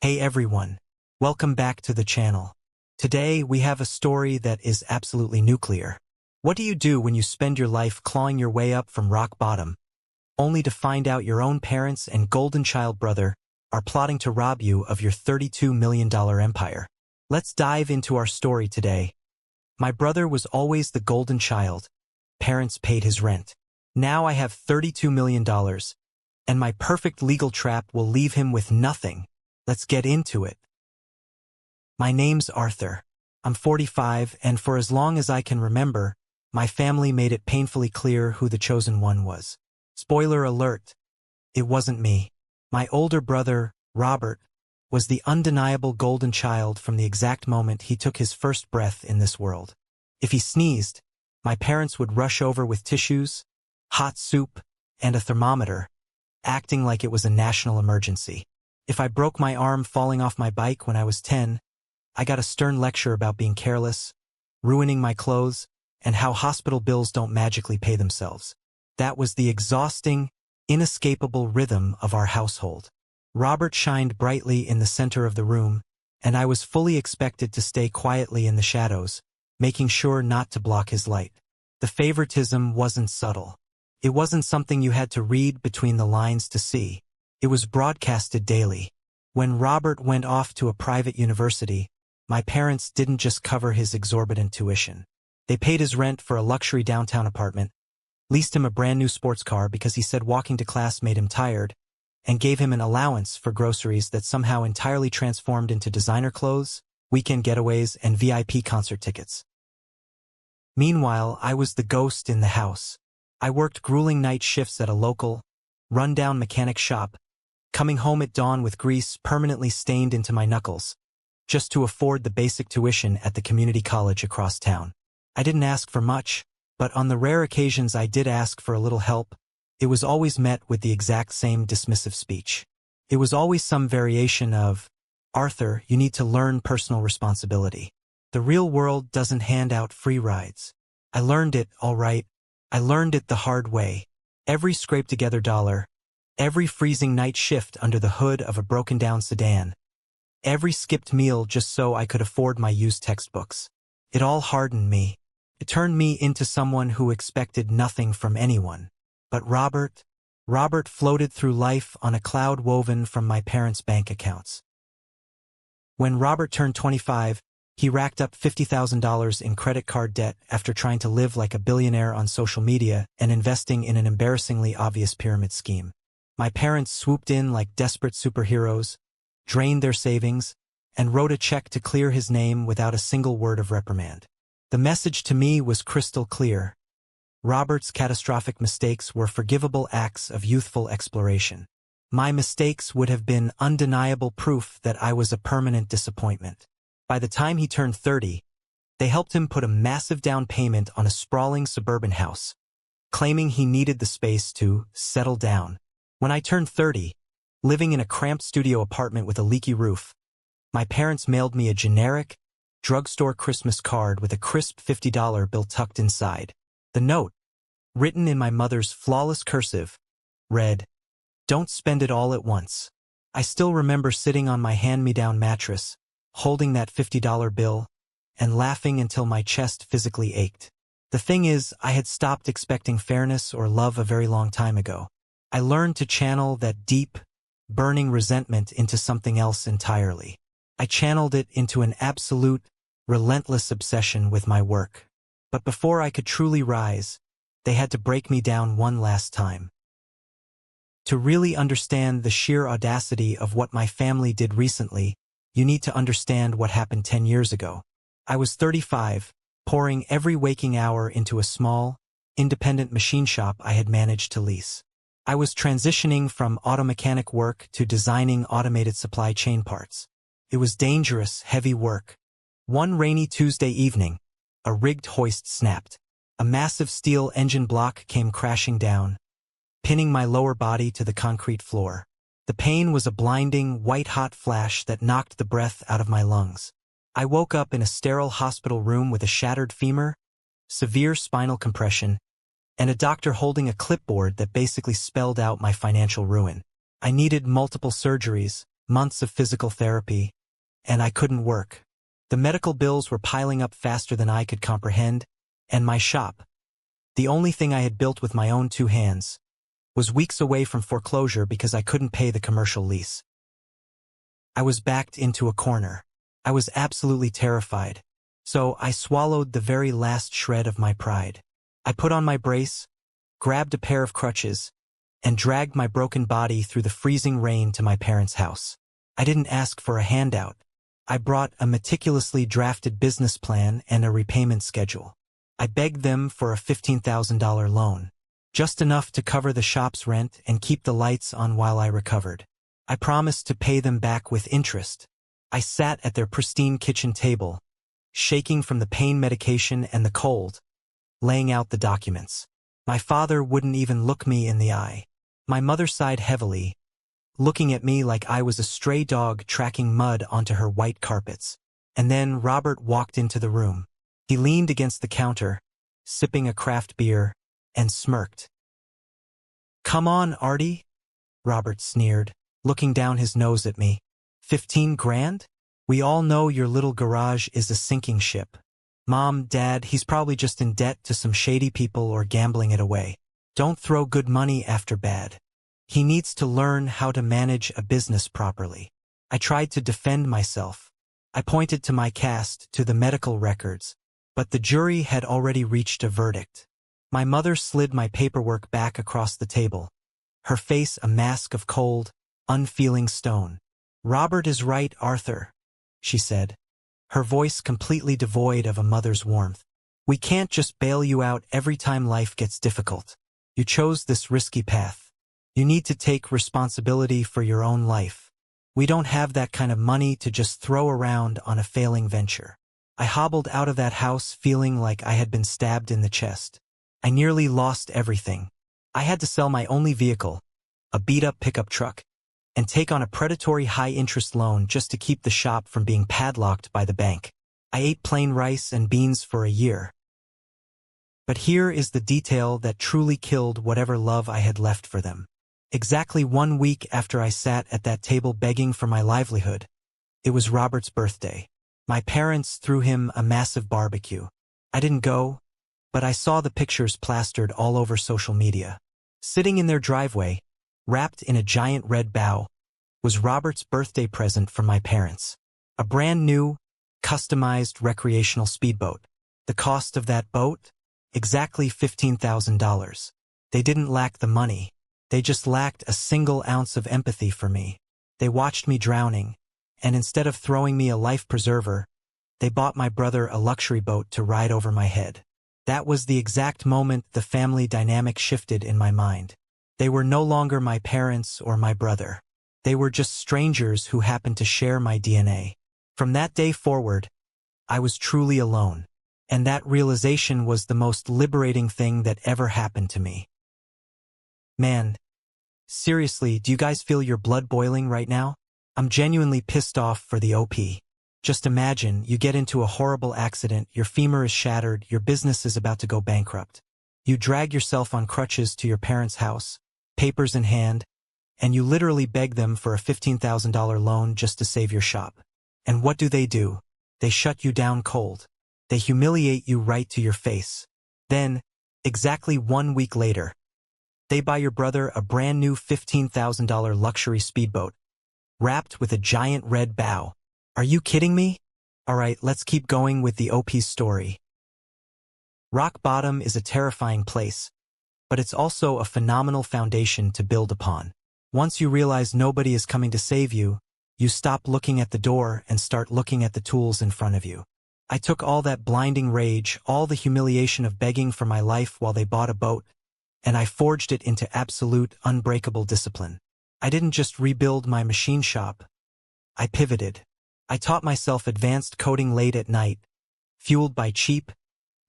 Hey everyone, welcome back to the channel. Today we have a story that is absolutely nuclear. What do you do when you spend your life clawing your way up from rock bottom, only to find out your own parents and golden child brother are plotting to rob you of your $32 million empire? Let's dive into our story today. My brother was always the golden child. Parents paid his rent. Now I have $32 million, and my perfect legal trap will leave him with nothing. Let's get into it. My name's Arthur. I'm 45, and for as long as I can remember, my family made it painfully clear who the chosen one was. Spoiler alert, it wasn't me. My older brother, Robert, was the undeniable golden child from the exact moment he took his first breath in this world. If he sneezed, my parents would rush over with tissues, hot soup, and a thermometer, acting like it was a national emergency. If I broke my arm falling off my bike when I was 10, I got a stern lecture about being careless, ruining my clothes, and how hospital bills don't magically pay themselves. That was the exhausting, inescapable rhythm of our household. Robert shined brightly in the center of the room, and I was fully expected to stay quietly in the shadows, making sure not to block his light. The favoritism wasn't subtle. It wasn't something you had to read between the lines to see. It was broadcasted daily. When Robert went off to a private university, my parents didn't just cover his exorbitant tuition. They paid his rent for a luxury downtown apartment, leased him a brand new sports car because he said walking to class made him tired, and gave him an allowance for groceries that somehow entirely transformed into designer clothes, weekend getaways, and VIP concert tickets. Meanwhile, I was the ghost in the house. I worked grueling night shifts at a local, run-down mechanic shop, coming home at dawn with grease permanently stained into my knuckles, just to afford the basic tuition at the community college across town. I didn't ask for much, but on the rare occasions I did ask for a little help, it was always met with the exact same dismissive speech. It was always some variation of, "Arthur, you need to learn personal responsibility. The real world doesn't hand out free rides." I learned it, all right. I learned it the hard way. Every scraped-together dollar, every freezing night shift under the hood of a broken-down sedan, every skipped meal just so I could afford my used textbooks. It all hardened me. It turned me into someone who expected nothing from anyone. But Robert floated through life on a cloud woven from my parents' bank accounts. When Robert turned 25, he racked up $50,000 in credit card debt after trying to live like a billionaire on social media and investing in an embarrassingly obvious pyramid scheme. My parents swooped in like desperate superheroes, drained their savings, and wrote a check to clear his name without a single word of reprimand. The message to me was crystal clear. Robert's catastrophic mistakes were forgivable acts of youthful exploration. My mistakes would have been undeniable proof that I was a permanent disappointment. By the time he turned 30, they helped him put a massive down payment on a sprawling suburban house, claiming he needed the space to settle down. When I turned 30, living in a cramped studio apartment with a leaky roof, my parents mailed me a generic, drugstore Christmas card with a crisp $50 bill tucked inside. The note, written in my mother's flawless cursive, read, "Don't spend it all at once." I still remember sitting on my hand-me-down mattress, holding that $50 bill, and laughing until my chest physically ached. The thing is, I had stopped expecting fairness or love a very long time ago. I learned to channel that deep, burning resentment into something else entirely. I channeled it into an absolute, relentless obsession with my work. But before I could truly rise, they had to break me down one last time. To really understand the sheer audacity of what my family did recently, you need to understand what happened 10 years ago. I was 35, pouring every waking hour into a small, independent machine shop I had managed to lease. I was transitioning from auto mechanic work to designing automated supply chain parts. It was dangerous, heavy work. One rainy Tuesday evening, a rigged hoist snapped. A massive steel engine block came crashing down, pinning my lower body to the concrete floor. The pain was a blinding, white-hot flash that knocked the breath out of my lungs. I woke up in a sterile hospital room with a shattered femur, severe spinal compression, and a doctor holding a clipboard that basically spelled out my financial ruin. I needed multiple surgeries, months of physical therapy, and I couldn't work. The medical bills were piling up faster than I could comprehend, and my shop, the only thing I had built with my own two hands, was weeks away from foreclosure because I couldn't pay the commercial lease. I was backed into a corner. I was absolutely terrified, so I swallowed the very last shred of my pride. I put on my brace, grabbed a pair of crutches, and dragged my broken body through the freezing rain to my parents' house. I didn't ask for a handout. I brought a meticulously drafted business plan and a repayment schedule. I begged them for a $15,000 loan, just enough to cover the shop's rent and keep the lights on while I recovered. I promised to pay them back with interest. I sat at their pristine kitchen table, shaking from the pain medication and the cold, laying out the documents. My father wouldn't even look me in the eye. My mother sighed heavily, looking at me like I was a stray dog tracking mud onto her white carpets. And then Robert walked into the room. He leaned against the counter, sipping a craft beer, and smirked. "Come on, Artie," Robert sneered, looking down his nose at me. 15 grand? We all know your little garage is a sinking ship. Mom, Dad, he's probably just in debt to some shady people or gambling it away. Don't throw good money after bad. He needs to learn how to manage a business properly. I tried to defend myself. I pointed to my cast, to the medical records, but the jury had already reached a verdict. My mother slid my paperwork back across the table, her face a mask of cold, unfeeling stone. "Robert is right, Arthur," she said, her voice completely devoid of a mother's warmth. "We can't just bail you out every time life gets difficult. You chose this risky path. You need to take responsibility for your own life. We don't have that kind of money to just throw around on a failing venture." I hobbled out of that house feeling like I had been stabbed in the chest. I nearly lost everything. I had to sell my only vehicle, a beat-up pickup truck, and take on a predatory high-interest loan just to keep the shop from being padlocked by the bank. I ate plain rice and beans for a year. But here is the detail that truly killed whatever love I had left for them. Exactly 1 week after I sat at that table begging for my livelihood, it was Robert's birthday. My parents threw him a massive barbecue. I didn't go, but I saw the pictures plastered all over social media. Sitting in their driveway, wrapped in a giant red bow, was Robert's birthday present from my parents. A brand new, customized recreational speedboat. The cost of that boat? Exactly $15,000. They didn't lack the money. They just lacked a single ounce of empathy for me. They watched me drowning, and instead of throwing me a life preserver, they bought my brother a luxury boat to ride over my head. That was the exact moment the family dynamic shifted in my mind. They were no longer my parents or my brother. They were just strangers who happened to share my DNA. From that day forward, I was truly alone, and that realization was the most liberating thing that ever happened to me. Man, seriously, do you guys feel your blood boiling right now? I'm genuinely pissed off for the OP. Just imagine, you get into a horrible accident, your femur is shattered, your business is about to go bankrupt. You drag yourself on crutches to your parents' house, papers in hand, and you literally beg them for a $15,000 loan just to save your shop. And what do? They shut you down cold. They humiliate you right to your face. Then, exactly 1 week later, they buy your brother a brand new $15,000 luxury speedboat, wrapped with a giant red bow. Are you kidding me? Alright, let's keep going with the OP's story. Rock bottom is a terrifying place, but it's also a phenomenal foundation to build upon. Once you realize nobody is coming to save you, you stop looking at the door and start looking at the tools in front of you. I took all that blinding rage, all the humiliation of begging for my life while they bought a boat, and I forged it into absolute, unbreakable discipline. I didn't just rebuild my machine shop. I pivoted. I taught myself advanced coding late at night, fueled by cheap,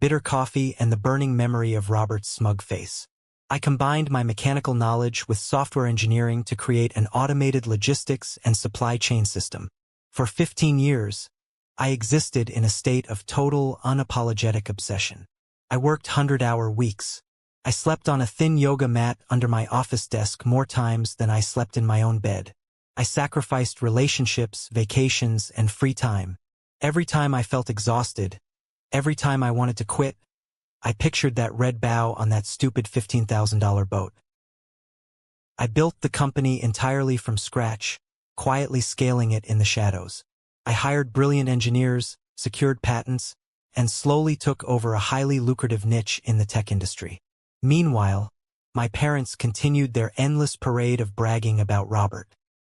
bitter coffee and the burning memory of Robert's smug face. I combined my mechanical knowledge with software engineering to create an automated logistics and supply chain system. For 15 years, I existed in a state of total, unapologetic obsession. I worked 100-hour weeks. I slept on a thin yoga mat under my office desk more times than I slept in my own bed. I sacrificed relationships, vacations, and free time. Every time I felt exhausted, every time I wanted to quit, I pictured that red bow on that stupid $15,000 boat. I built the company entirely from scratch, quietly scaling it in the shadows. I hired brilliant engineers, secured patents, and slowly took over a highly lucrative niche in the tech industry. Meanwhile, my parents continued their endless parade of bragging about Robert.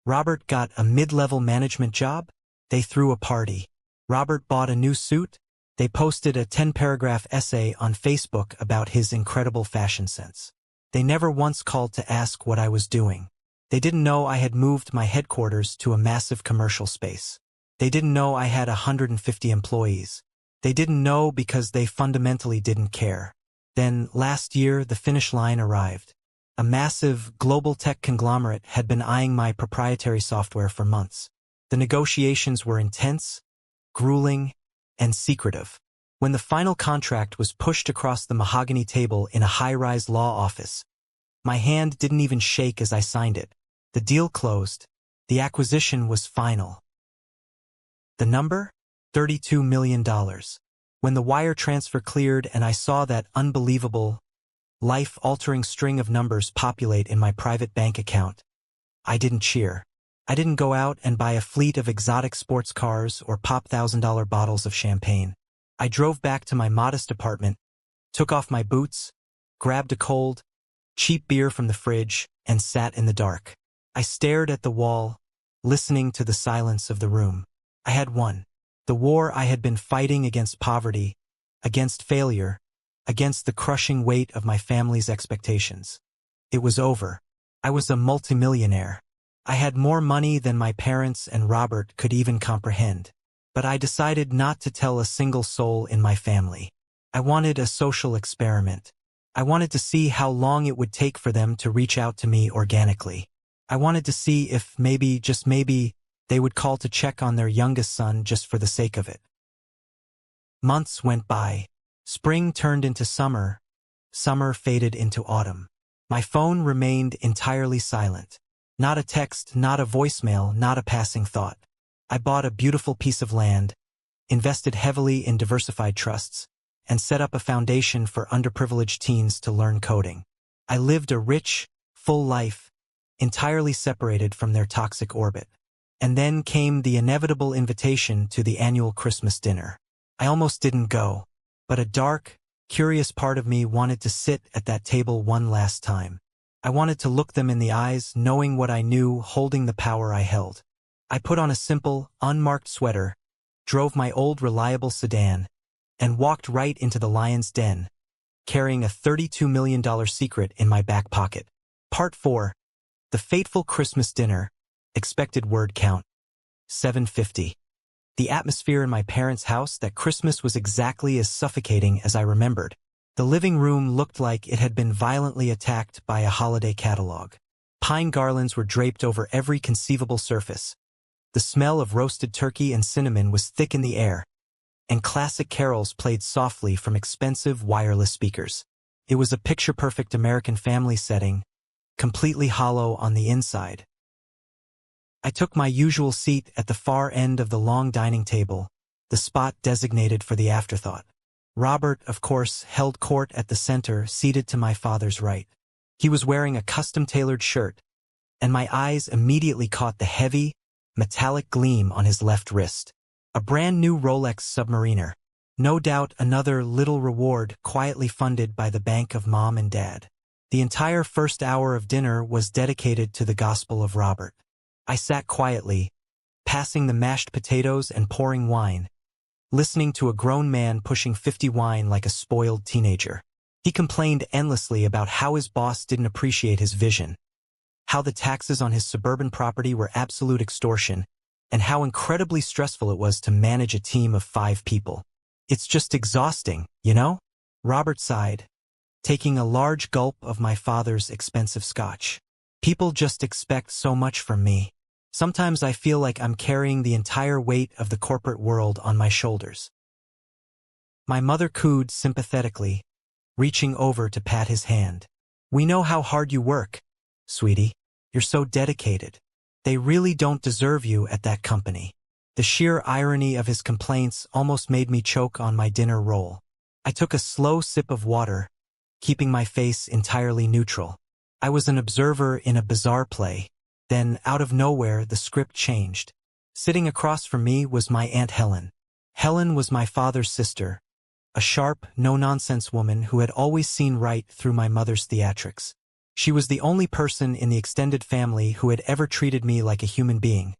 Robert got a mid-level management job. They threw a party. Robert bought a new suit. They posted a 10-paragraph essay on Facebook about his incredible fashion sense. They never once called to ask what I was doing. They didn't know I had moved my headquarters to a massive commercial space. They didn't know I had 150 employees. They didn't know because they fundamentally didn't care. Then, last year, the finish line arrived. A massive, global tech conglomerate had been eyeing my proprietary software for months. The negotiations were intense, grueling, and secretive. When the final contract was pushed across the mahogany table in a high-rise law office, my hand didn't even shake as I signed it. The deal closed. The acquisition was final. The number? $32 million. When the wire transfer cleared and I saw that unbelievable, life-altering string of numbers populate in my private bank account, I didn't cheer. I didn't go out and buy a fleet of exotic sports cars or pop $1,000 bottles of champagne. I drove back to my modest apartment, took off my boots, grabbed a cold, cheap beer from the fridge, and sat in the dark. I stared at the wall, listening to the silence of the room. I had won. The war I had been fighting against poverty, against failure, against the crushing weight of my family's expectations. It was over. I was a multimillionaire. I had more money than my parents and Robert could even comprehend. But I decided not to tell a single soul in my family. I wanted a social experiment. I wanted to see how long it would take for them to reach out to me organically. I wanted to see if maybe, just maybe, they would call to check on their youngest son just for the sake of it. Months went by. Spring turned into summer. Summer faded into autumn. My phone remained entirely silent. Not a text, not a voicemail, not a passing thought. I bought a beautiful piece of land, invested heavily in diversified trusts, and set up a foundation for underprivileged teens to learn coding. I lived a rich, full life, entirely separated from their toxic orbit. And then came the inevitable invitation to the annual Christmas dinner. I almost didn't go, but a dark, curious part of me wanted to sit at that table one last time. I wanted to look them in the eyes, knowing what I knew, holding the power I held. I put on a simple, unmarked sweater, drove my old reliable sedan, and walked right into the lion's den, carrying a $32 million secret in my back pocket. Part 4. The fateful Christmas dinner. Expected word count. 750. The atmosphere in my parents' house that Christmas was exactly as suffocating as I remembered. The living room looked like it had been violently attacked by a holiday catalog. Pine garlands were draped over every conceivable surface. The smell of roasted turkey and cinnamon was thick in the air, and classic carols played softly from expensive wireless speakers. It was a picture-perfect American family setting, completely hollow on the inside. I took my usual seat at the far end of the long dining table, the spot designated for the afterthought. Robert, of course, held court at the center, seated to my father's right. He was wearing a custom-tailored shirt, and my eyes immediately caught the heavy, metallic gleam on his left wrist. A brand-new Rolex Submariner. No doubt another little reward quietly funded by the bank of Mom and Dad. The entire first hour of dinner was dedicated to the Gospel of Robert. I sat quietly, passing the mashed potatoes and pouring wine, listening to a grown man pushing 50 wine like a spoiled teenager. He complained endlessly about how his boss didn't appreciate his vision, how the taxes on his suburban property were absolute extortion, and how incredibly stressful it was to manage a team of 5 people. It's just exhausting, you know? Robert sighed, taking a large gulp of my father's expensive scotch. People just expect so much from me. Sometimes I feel like I'm carrying the entire weight of the corporate world on my shoulders. My mother cooed sympathetically, reaching over to pat his hand. We know how hard you work, sweetie. You're so dedicated. They really don't deserve you at that company. The sheer irony of his complaints almost made me choke on my dinner roll. I took a slow sip of water, keeping my face entirely neutral. I was an observer in a bizarre play. Then, out of nowhere, the script changed. Sitting across from me was my Aunt Helen. Helen was my father's sister, a sharp, no-nonsense woman who had always seen right through my mother's theatrics. She was the only person in the extended family who had ever treated me like a human being,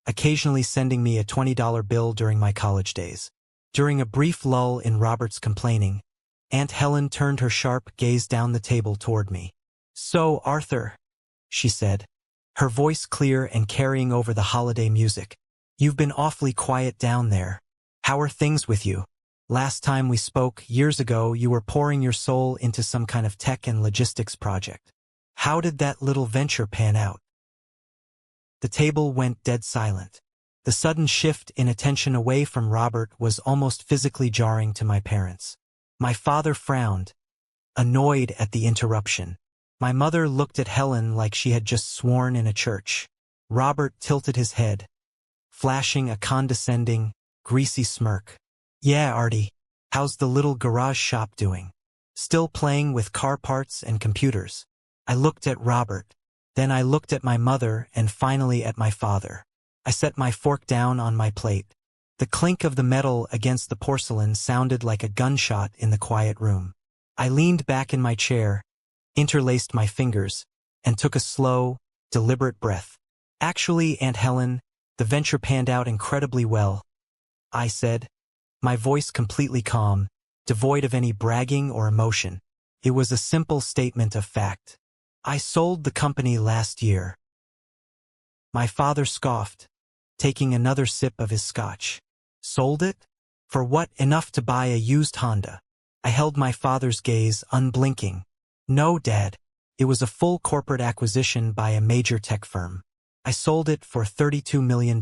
occasionally sending me a $20 bill during my college days. During a brief lull in Robert's complaining, Aunt Helen turned her sharp gaze down the table toward me. "So, Arthur," she said, her voice clear and carrying over the holiday music, "you've been awfully quiet down there. How are things with you? Last time we spoke, years ago, you were pouring your soul into some kind of tech and logistics project. How did that little venture pan out?" The table went dead silent. The sudden shift in attention away from Robert was almost physically jarring to my parents. My father frowned, annoyed at the interruption. My mother looked at Helen like she had just sworn in a church. Robert tilted his head, flashing a condescending, greasy smirk. "Yeah, Artie, how's the little garage shop doing? Still playing with car parts and computers?" I looked at Robert, then I looked at my mother and finally at my father. I set my fork down on my plate. The clink of the metal against the porcelain sounded like a gunshot in the quiet room. I leaned back in my chair, interlaced my fingers, and took a slow, deliberate breath. "Actually, Aunt Helen, the venture panned out incredibly well," I said, my voice completely calm, devoid of any bragging or emotion. It was a simple statement of fact. "I sold the company last year." My father scoffed, taking another sip of his scotch. "Sold it? For what? Enough to buy a used Honda?" I held my father's gaze unblinking. "No, Dad. It was a full corporate acquisition by a major tech firm. I sold it for $32 million.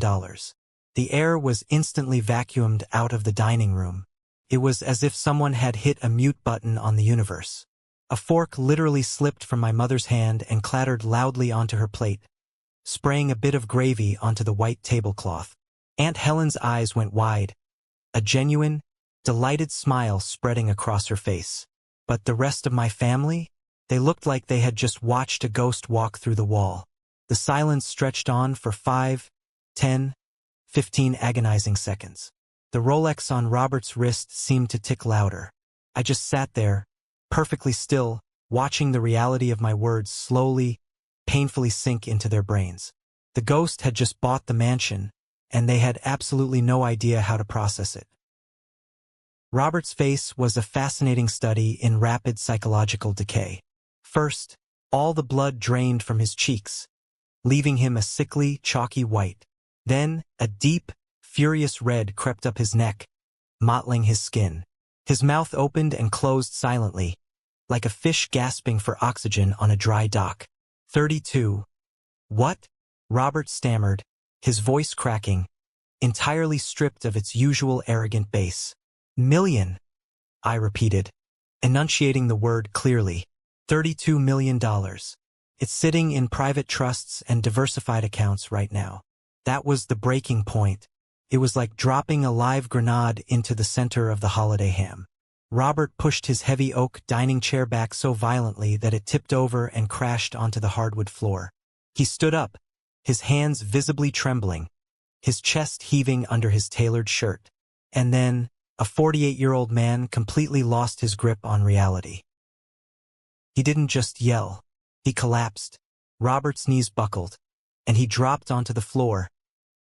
The air was instantly vacuumed out of the dining room. It was as if someone had hit a mute button on the universe. A fork literally slipped from my mother's hand and clattered loudly onto her plate, spraying a bit of gravy onto the white tablecloth. Aunt Helen's eyes went wide, a genuine, delighted smile spreading across her face. But the rest of my family? They looked like they had just watched a ghost walk through the wall. The silence stretched on for 5, 10, 15 agonizing seconds. The Rolex on Robert's wrist seemed to tick louder. I just sat there, perfectly still, watching the reality of my words slowly, painfully sink into their brains. The ghost had just bought the mansion, and they had absolutely no idea how to process it. Robert's face was a fascinating study in rapid psychological decay. First, all the blood drained from his cheeks, leaving him a sickly, chalky white. Then, a deep, furious red crept up his neck, mottling his skin. His mouth opened and closed silently, like a fish gasping for oxygen on a dry dock. 32. "What?" Robert stammered, his voice cracking, entirely stripped of its usual arrogant bass. "Million," I repeated, enunciating the word clearly. $32 million. It's sitting in private trusts and diversified accounts right now. That was the breaking point. It was like dropping a live grenade into the center of the holiday ham. Robert pushed his heavy oak dining chair back so violently that it tipped over and crashed onto the hardwood floor. He stood up, his hands visibly trembling, his chest heaving under his tailored shirt. And then, a 48-year-old man completely lost his grip on reality. He didn't just yell. He collapsed. Robert's knees buckled, and he dropped onto the floor,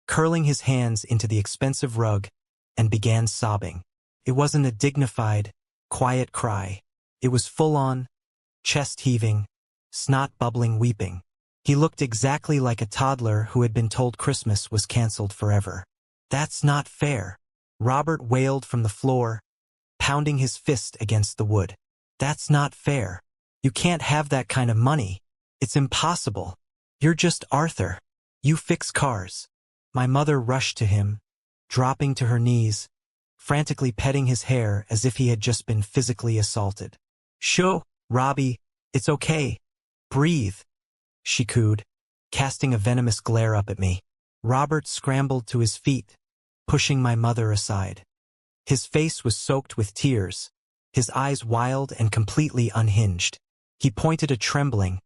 curling his hands into the expensive rug, and began sobbing. It wasn't a dignified, quiet cry. It was full-on, chest-heaving, snot-bubbling weeping. He looked exactly like a toddler who had been told Christmas was canceled forever. "That's not fair," Robert wailed from the floor, pounding his fist against the wood. "That's not fair. You can't have that kind of money. It's impossible. You're just Arthur. You fix cars." My mother rushed to him, dropping to her knees, frantically petting his hair as if he had just been physically assaulted. "Shoo, Robbie, it's okay. Breathe," she cooed. casting a venomous glare up at me. Robert scrambled to his feet, pushing my mother aside. His face was soaked with tears, his eyes wild and completely unhinged. He pointed a trembling,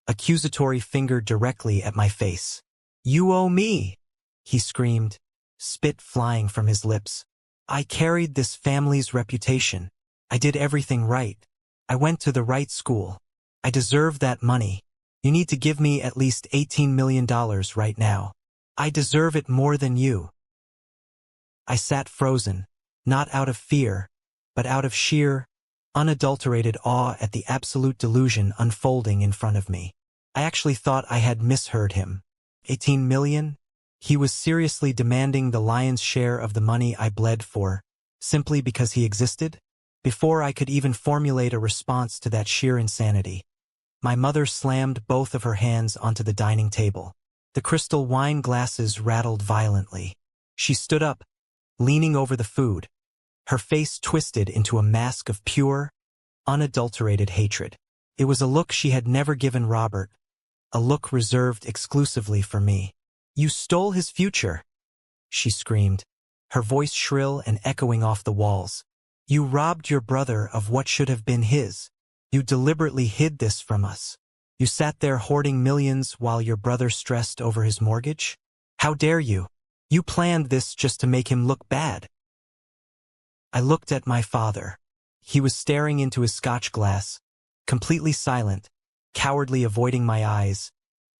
accusatory finger directly at my face. "You owe me!" he screamed, spit flying from his lips. "I carried this family's reputation. I did everything right. I went to the right school. I deserve that money. You need to give me at least $18 million right now. I deserve it more than you." I sat frozen, not out of fear, but out of sheer, unadulterated awe at the absolute delusion unfolding in front of me. I actually thought I had misheard him. 18 million? He was seriously demanding the lion's share of the money I bled for, simply because he existed? Before I could even formulate a response to that sheer insanity, my mother slammed both of her hands onto the dining table. The crystal wine glasses rattled violently. She stood up, leaning over the food, her face twisted into a mask of pure, unadulterated hatred. It was a look she had never given Robert, a look reserved exclusively for me. "You stole his future," she screamed, her voice shrill and echoing off the walls. "You robbed your brother of what should have been his. You deliberately hid this from us. You sat there hoarding millions while your brother stressed over his mortgage? How dare you? You planned this just to make him look bad." I looked at my father. He was staring into his scotch glass, completely silent, cowardly avoiding my eyes,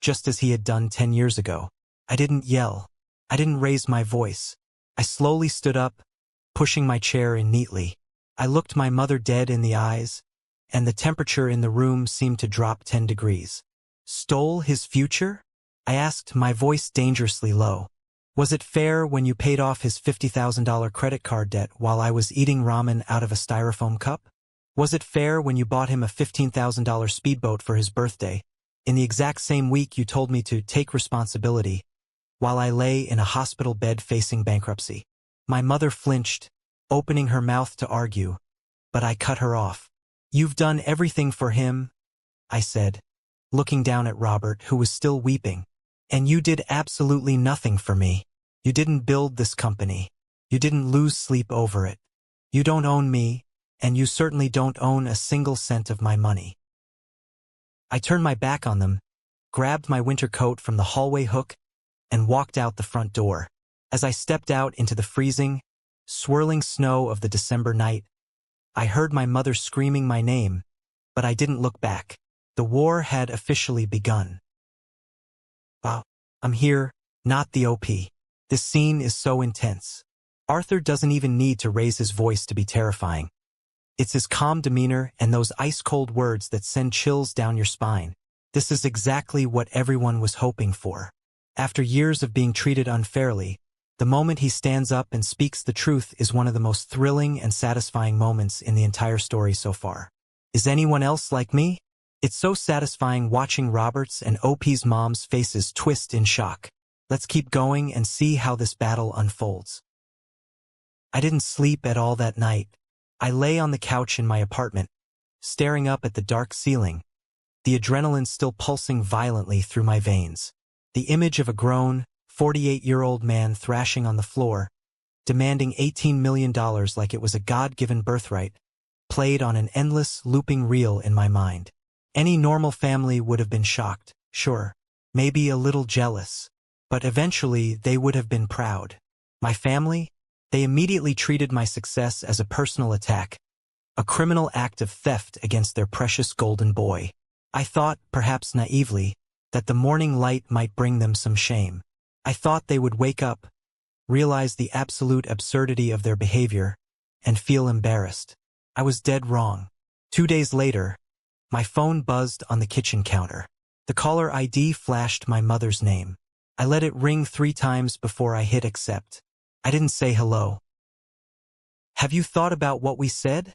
just as he had done 10 years ago. I didn't yell. I didn't raise my voice. I slowly stood up, pushing my chair in neatly. I looked my mother dead in the eyes, and the temperature in the room seemed to drop 10 degrees. "Stole his future?" I asked, my voice dangerously low. "Was it fair when you paid off his $50,000 credit card debt while I was eating ramen out of a styrofoam cup? Was it fair when you bought him a $15,000 speedboat for his birthday, in the exact same week you told me to take responsibility, while I lay in a hospital bed facing bankruptcy?" My mother flinched, opening her mouth to argue, but I cut her off. "You've done everything for him," I said, looking down at Robert, who was still weeping. "And you did absolutely nothing for me. You didn't build this company. You didn't lose sleep over it. You don't own me, and you certainly don't own a single cent of my money." I turned my back on them, grabbed my winter coat from the hallway hook, and walked out the front door. As I stepped out into the freezing, swirling snow of the December night, I heard my mother screaming my name, but I didn't look back. The war had officially begun. "Wow, I'm here, not the OP. This scene is so intense. Arthur doesn't even need to raise his voice to be terrifying. It's his calm demeanor and those ice-cold words that send chills down your spine. This is exactly what everyone was hoping for. After years of being treated unfairly, the moment he stands up and speaks the truth is one of the most thrilling and satisfying moments in the entire story so far. Is anyone else like me? It's so satisfying watching Robert's and OP's moms' faces twist in shock. Let's keep going and see how this battle unfolds. I didn't sleep at all that night. I lay on the couch in my apartment, staring up at the dark ceiling, the adrenaline still pulsing violently through my veins. The image of a grown, 48-year-old man thrashing on the floor, demanding $18 million like it was a God-given birthright, played on an endless, looping reel in my mind. Any normal family would have been shocked, sure, maybe a little jealous, but eventually they would have been proud. My family? They immediately treated my success as a personal attack, a criminal act of theft against their precious golden boy. I thought, perhaps naively, that the morning light might bring them some shame. I thought they would wake up, realize the absolute absurdity of their behavior, and feel embarrassed. I was dead wrong. 2 days later, my phone buzzed on the kitchen counter. The caller ID flashed my mother's name. I let it ring 3 times before I hit accept. I didn't say hello. "Have you thought about what we said?"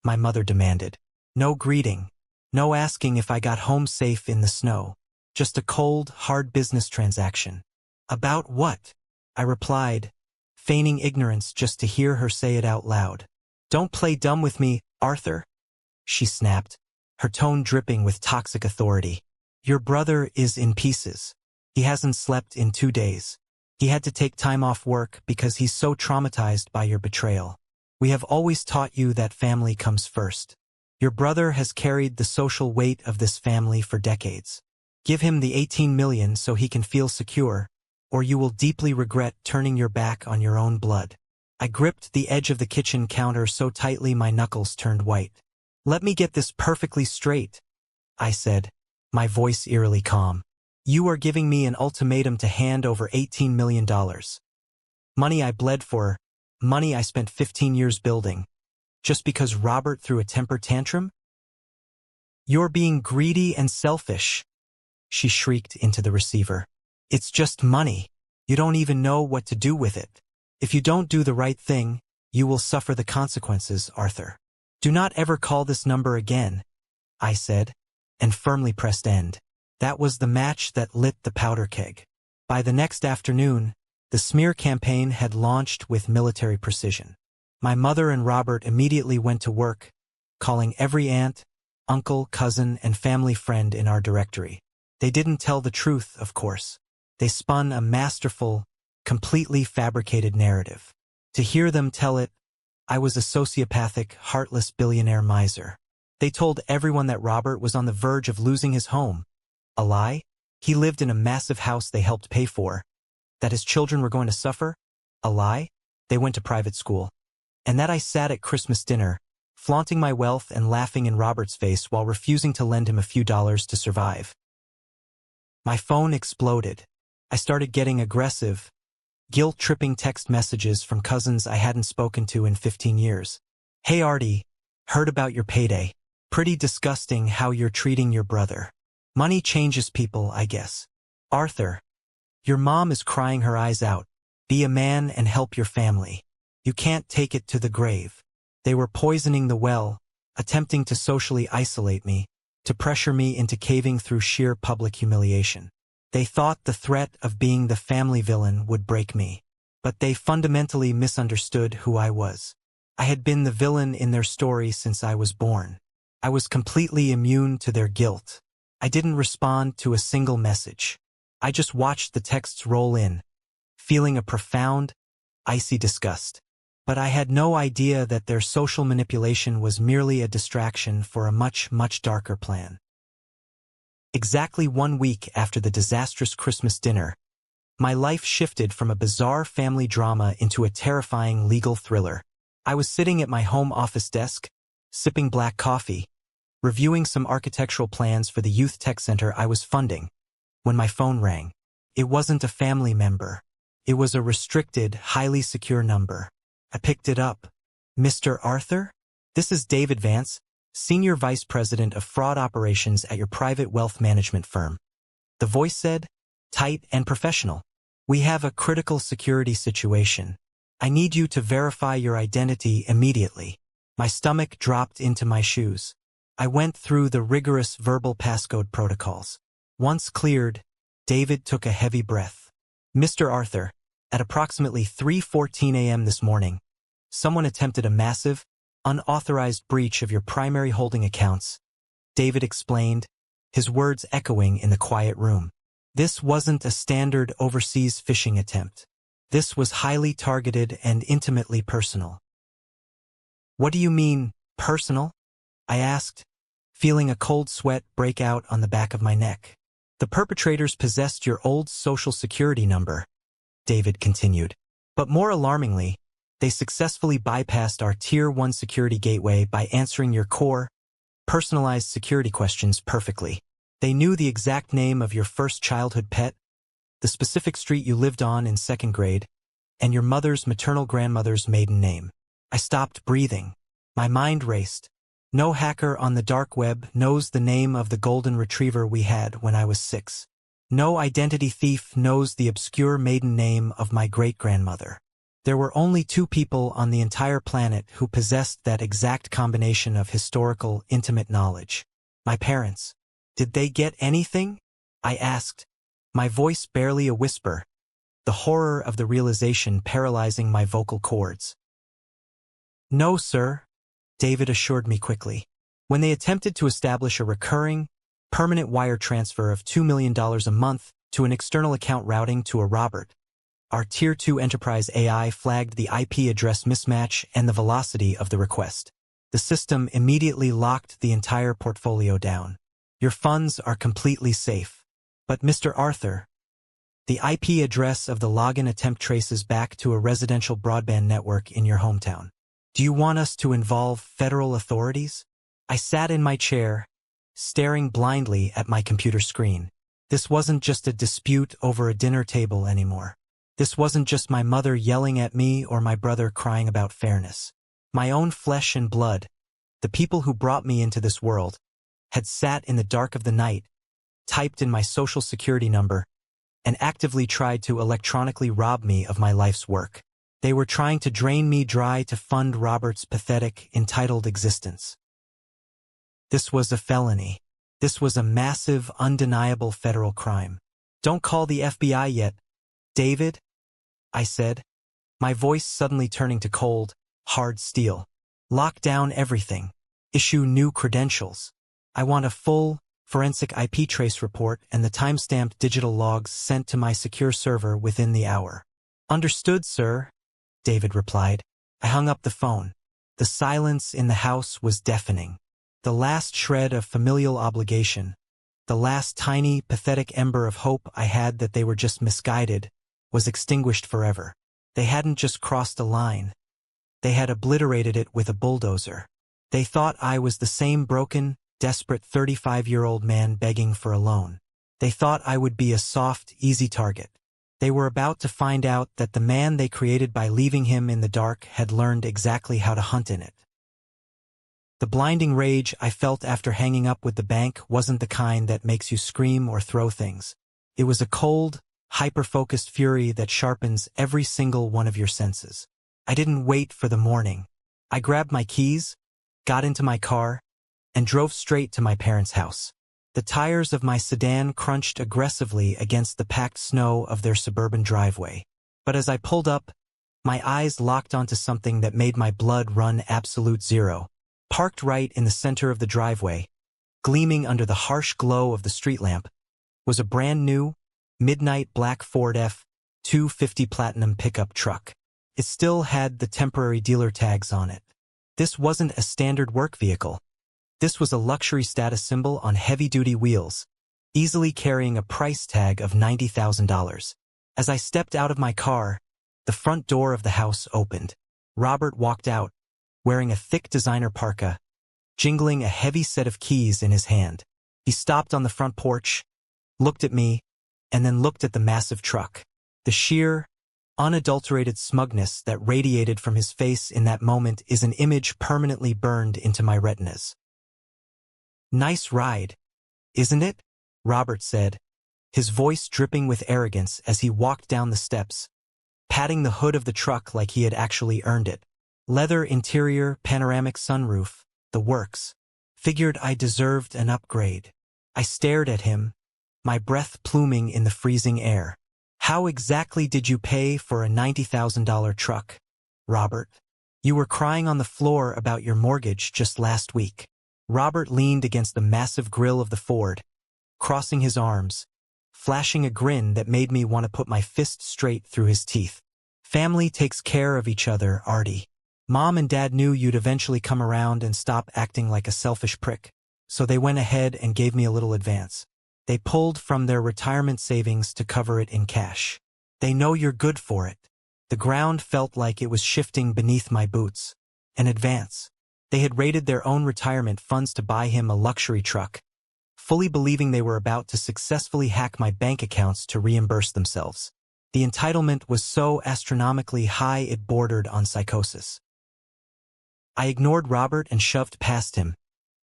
my mother demanded. No greeting, no asking if I got home safe in the snow. Just a cold, hard business transaction. "About what?" I replied, feigning ignorance just to hear her say it out loud. "Don't play dumb with me, Arthur," she snapped, her tone dripping with toxic authority. Your brother is in pieces. He hasn't slept in 2 days. He had to take time off work because he's so traumatized by your betrayal. We have always taught you that family comes first. Your brother has carried the social weight of this family for decades. Give him the 18 million so he can feel secure, or you will deeply regret turning your back on your own blood. I gripped the edge of the kitchen counter so tightly my knuckles turned white. Let me get this perfectly straight, I said, my voice eerily calm. You are giving me an ultimatum to hand over $18 million. Money I bled for, money I spent 15 years building, just because Robert threw a temper tantrum? You're being greedy and selfish, she shrieked into the receiver. It's just money. You don't even know what to do with it. If you don't do the right thing, you will suffer the consequences, Arthur. Do not ever call this number again, I said, and firmly pressed end. That was the match that lit the powder keg. By the next afternoon, the smear campaign had launched with military precision. My mother and Robert immediately went to work, calling every aunt, uncle, cousin, and family friend in our directory. They didn't tell the truth, of course. They spun a masterful, completely fabricated narrative. To hear them tell it, I was a sociopathic, heartless billionaire miser. They told everyone that Robert was on the verge of losing his home. A lie? He lived in a massive house they helped pay for. That his children were going to suffer? A lie? They went to private school. And that I sat at Christmas dinner, flaunting my wealth and laughing in Robert's face while refusing to lend him a few dollars to survive. My phone exploded. I started getting aggressive, guilt-tripping text messages from cousins I hadn't spoken to in 15 years. Hey Artie, heard about your payday. Pretty disgusting how you're treating your brother. Money changes people, I guess. Arthur, your mom is crying her eyes out. Be a man and help your family. You can't take it to the grave. They were poisoning the well, attempting to socially isolate me, to pressure me into caving through sheer public humiliation. They thought the threat of being the family villain would break me. But they fundamentally misunderstood who I was. I had been the villain in their story since I was born. I was completely immune to their guilt. I didn't respond to a single message. I just watched the texts roll in, feeling a profound, icy disgust. But I had no idea that their social manipulation was merely a distraction for a much, much darker plan. Exactly 1 week after the disastrous Christmas dinner, my life shifted from a bizarre family drama into a terrifying legal thriller. I was sitting at my home office desk, sipping black coffee, reviewing some architectural plans for the youth tech center I was funding, when my phone rang. It wasn't a family member. It was a restricted, highly secure number. I picked it up. Mr. Arthur? This is David Vance, Senior Vice President of Fraud Operations at your private wealth management firm. The voice said, tight and professional. We have a critical security situation. I need you to verify your identity immediately. My stomach dropped into my shoes. I went through the rigorous verbal passcode protocols. Once cleared, David took a heavy breath. Mr. Arthur, at approximately 3:14 a.m. this morning, someone attempted a massive, unauthorized breach of your primary holding accounts, David explained, his words echoing in the quiet room. This wasn't a standard overseas phishing attempt. This was highly targeted and intimately personal. What do you mean, personal? I asked, feeling a cold sweat break out on the back of my neck. The perpetrators possessed your old social security number, David continued. But more alarmingly, they successfully bypassed our Tier 1 security gateway by answering your core, personalized security questions perfectly. They knew the exact name of your first childhood pet, the specific street you lived on in 2nd grade, and your mother's maternal grandmother's maiden name. I stopped breathing. My mind raced. No hacker on the dark web knows the name of the golden retriever we had when I was 6. No identity thief knows the obscure maiden name of my great-grandmother. There were only 2 people on the entire planet who possessed that exact combination of historical, intimate knowledge. My parents. Did they get anything? I asked, my voice barely a whisper, the horror of the realization paralyzing my vocal cords. No, sir, David assured me quickly. When they attempted to establish a recurring, permanent wire transfer of $2 million a month to an external account routing to a Robert. Our Tier 2 enterprise AI flagged the IP address mismatch and the velocity of the request. The system immediately locked the entire portfolio down. Your funds are completely safe. But Mr. Arthur, the IP address of the login attempt traces back to a residential broadband network in your hometown. Do you want us to involve federal authorities? I sat in my chair, staring blindly at my computer screen. This wasn't just a dispute over a dinner table anymore. This wasn't just my mother yelling at me or my brother crying about fairness. My own flesh and blood, the people who brought me into this world, had sat in the dark of the night, typed in my social security number, and actively tried to electronically rob me of my life's work. They were trying to drain me dry to fund Robert's pathetic, entitled existence. This was a felony. This was a massive, undeniable federal crime. Don't call the FBI yet, David, I said, my voice suddenly turning to cold, hard steel. Lock down everything. Issue new credentials. I want a full, forensic IP trace report and the timestamped digital logs sent to my secure server within the hour. Understood, sir, David replied. I hung up the phone. The silence in the house was deafening. The last shred of familial obligation, the last tiny, pathetic ember of hope I had that they were just misguided, was extinguished forever. They hadn't just crossed a line. They had obliterated it with a bulldozer. They thought I was the same broken, desperate 35-year-old man begging for a loan. They thought I would be a soft, easy target. They were about to find out that the man they created by leaving him in the dark had learned exactly how to hunt in it. The blinding rage I felt after hanging up with the bank wasn't the kind that makes you scream or throw things. It was a cold, hyper-focused fury that sharpens every single one of your senses. I didn't wait for the morning. I grabbed my keys, got into my car, and drove straight to my parents' house. The tires of my sedan crunched aggressively against the packed snow of their suburban driveway. But as I pulled up, my eyes locked onto something that made my blood run absolute zero. Parked right in the center of the driveway, gleaming under the harsh glow of the street lamp, was a brand new, midnight black Ford F-250 Platinum pickup truck. It still had the temporary dealer tags on it. This wasn't a standard work vehicle. This was a luxury status symbol on heavy-duty wheels, easily carrying a price tag of $90,000. As I stepped out of my car, the front door of the house opened. Robert walked out, wearing a thick designer parka, jingling a heavy set of keys in his hand. He stopped on the front porch, looked at me, and then looked at the massive truck. The sheer, unadulterated smugness that radiated from his face in that moment is an image permanently burned into my retinas. "Nice ride, isn't it?" Robert said, his voice dripping with arrogance as he walked down the steps, patting the hood of the truck like he had actually earned it. Leather interior, panoramic sunroof, the works. Figured I deserved an upgrade. I stared at him, my breath pluming in the freezing air. "How exactly did you pay for a $90,000 truck, Robert? You were crying on the floor about your mortgage just last week." Robert leaned against the massive grille of the Ford, crossing his arms, flashing a grin that made me want to put my fist straight through his teeth. "Family takes care of each other, Artie. Mom and Dad knew you'd eventually come around and stop acting like a selfish prick, so they went ahead and gave me a little advance. They pulled from their retirement savings to cover it in cash. They know you're good for it." The ground felt like it was shifting beneath my boots. An advance. They had raided their own retirement funds to buy him a luxury truck, fully believing they were about to successfully hack my bank accounts to reimburse themselves. The entitlement was so astronomically high it bordered on psychosis. I ignored Robert and shoved past him,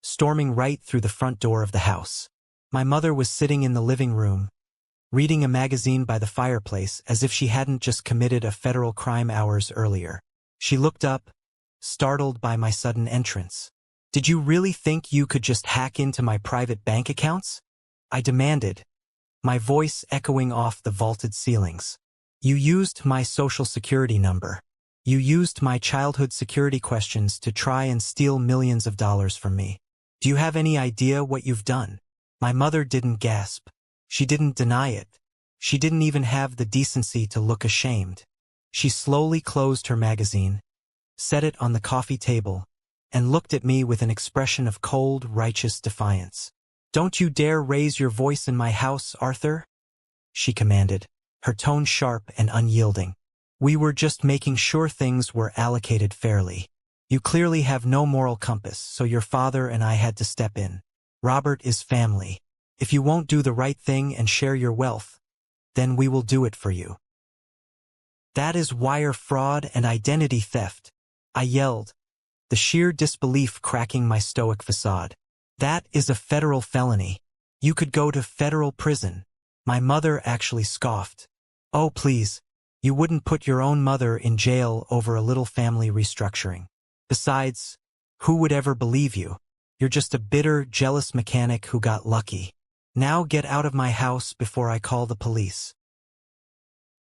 storming right through the front door of the house. My mother was sitting in the living room, reading a magazine by the fireplace as if she hadn't just committed a federal crime hours earlier. She looked up, startled by my sudden entrance. "Did you really think you could just hack into my private bank accounts?" I demanded, my voice echoing off the vaulted ceilings. "You used my social security number. You used my childhood security questions to try and steal millions of dollars from me. Do you have any idea what you've done?" My mother didn't gasp. She didn't deny it. She didn't even have the decency to look ashamed. She slowly closed her magazine, set it on the coffee table, and looked at me with an expression of cold, righteous defiance. "Don't you dare raise your voice in my house, Arthur," she commanded, her tone sharp and unyielding. "We were just making sure things were allocated fairly. You clearly have no moral compass, so your father and I had to step in. Robert is family. If you won't do the right thing and share your wealth, then we will do it for you." "That is wire fraud and identity theft," I yelled, the sheer disbelief cracking my stoic facade. "That is a federal felony. You could go to federal prison." My mother actually scoffed. "Oh, please, you wouldn't put your own mother in jail over a little family restructuring. Besides, who would ever believe you? You're just a bitter, jealous mechanic who got lucky. Now get out of my house before I call the police."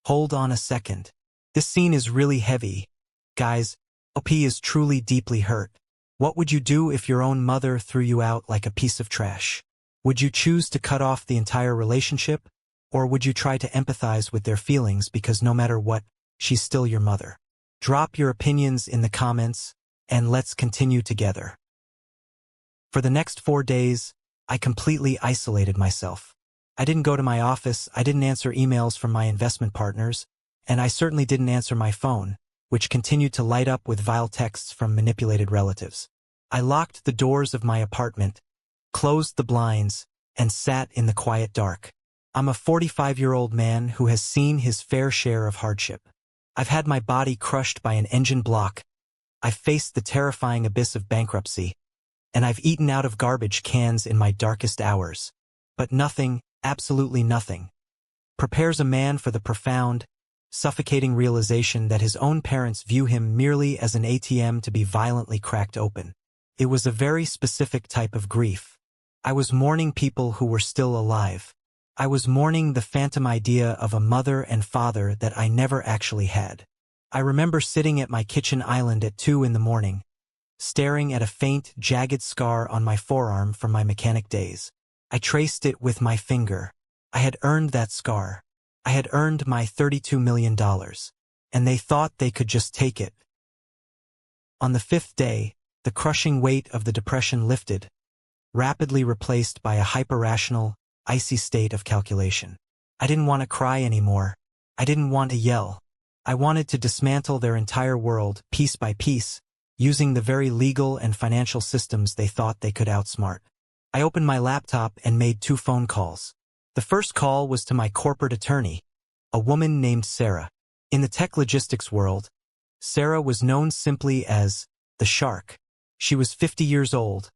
Hold on a second. This scene is really heavy. Guys, OP is truly deeply hurt. What would you do if your own mother threw you out like a piece of trash? Would you choose to cut off the entire relationship? Or would you try to empathize with their feelings because no matter what, she's still your mother? Drop your opinions in the comments, and let's continue together. For the next 4 days, I completely isolated myself. I didn't go to my office, I didn't answer emails from my investment partners, and I certainly didn't answer my phone, which continued to light up with vile texts from manipulated relatives. I locked the doors of my apartment, closed the blinds, and sat in the quiet dark. I'm a 45-year-old man who has seen his fair share of hardship. I've had my body crushed by an engine block. I've faced the terrifying abyss of bankruptcy, and I've eaten out of garbage cans in my darkest hours. But nothing, absolutely nothing, prepares a man for the profound, suffocating realization that his own parents view him merely as an ATM to be violently cracked open. It was a very specific type of grief. I was mourning people who were still alive. I was mourning the phantom idea of a mother and father that I never actually had. I remember sitting at my kitchen island at 2 in the morning, staring at a faint, jagged scar on my forearm from my mechanic days. I traced it with my finger. I had earned that scar. I had earned my $32 million, and they thought they could just take it. On the 5th day, the crushing weight of the depression lifted, rapidly replaced by a hyper-rational, icy state of calculation. I didn't want to cry anymore. I didn't want to yell. I wanted to dismantle their entire world, piece by piece, using the very legal and financial systems they thought they could outsmart. I opened my laptop and made 2 phone calls. The first call was to my corporate attorney, a woman named Sarah. In the tech logistics world, Sarah was known simply as the Shark. She was 50 years old,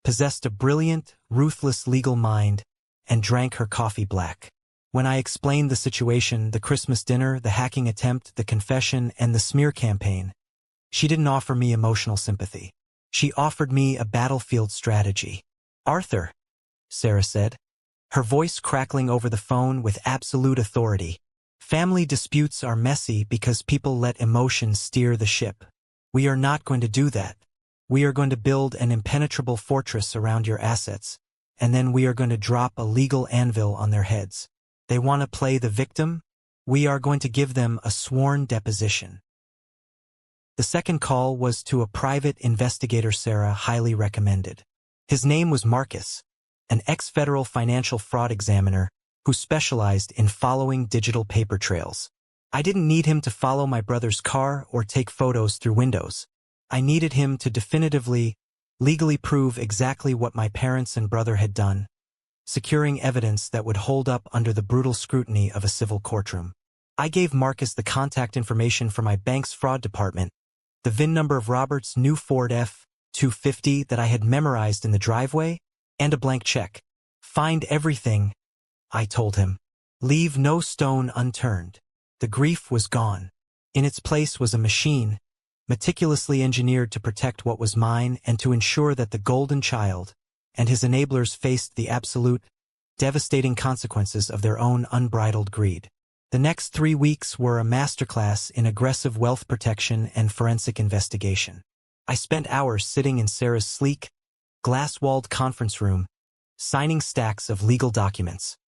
possessed a brilliant, ruthless legal mind, and drank her coffee black. When I explained the situation, the Christmas dinner, the hacking attempt, the confession, and the smear campaign, she didn't offer me emotional sympathy. She offered me a battlefield strategy. "Arthur," Sarah said, her voice crackling over the phone with absolute authority, "family disputes are messy because people let emotions steer the ship. We are not going to do that. We are going to build an impenetrable fortress around your assets, and then we are going to drop a legal anvil on their heads. They want to play the victim? We are going to give them a sworn deposition." The second call was to a private investigator Sarah highly recommended. His name was Marcus, an ex-federal financial fraud examiner who specialized in following digital paper trails. I didn't need him to follow my brother's car or take photos through windows. I needed him to definitively, legally prove exactly what my parents and brother had done, securing evidence that would hold up under the brutal scrutiny of a civil courtroom. I gave Marcus the contact information for my bank's fraud department, the VIN number of Robert's new Ford F-250 that I had memorized in the driveway, and a blank check. "Find everything," I told him. "Leave no stone unturned." The grief was gone. In its place was a machine, meticulously engineered to protect what was mine and to ensure that the golden child and his enablers faced the absolute, devastating consequences of their own unbridled greed. The next 3 weeks were a masterclass in aggressive wealth protection and forensic investigation. I spent hours sitting in Sarah's sleek, glass-walled conference room, signing stacks of legal documents.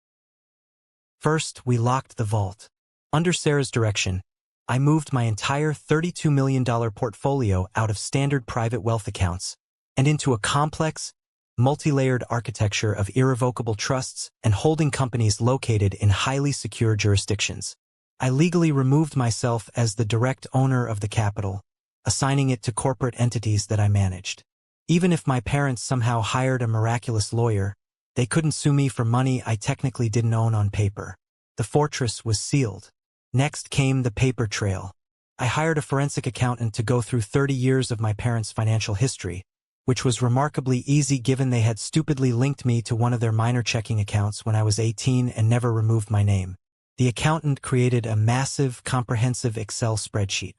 First, we locked the vault. Under Sarah's direction, I moved my entire $32 million portfolio out of standard private wealth accounts and into a complex, multi-layered architecture of irrevocable trusts and holding companies located in highly secure jurisdictions. I legally removed myself as the direct owner of the capital, assigning it to corporate entities that I managed. Even if my parents somehow hired a miraculous lawyer, they couldn't sue me for money I technically didn't own on paper. The fortress was sealed. Next came the paper trail. I hired a forensic accountant to go through 30 years of my parents' financial history, which was remarkably easy given they had stupidly linked me to one of their minor checking accounts when I was 18 and never removed my name. The accountant created a massive, comprehensive Excel spreadsheet.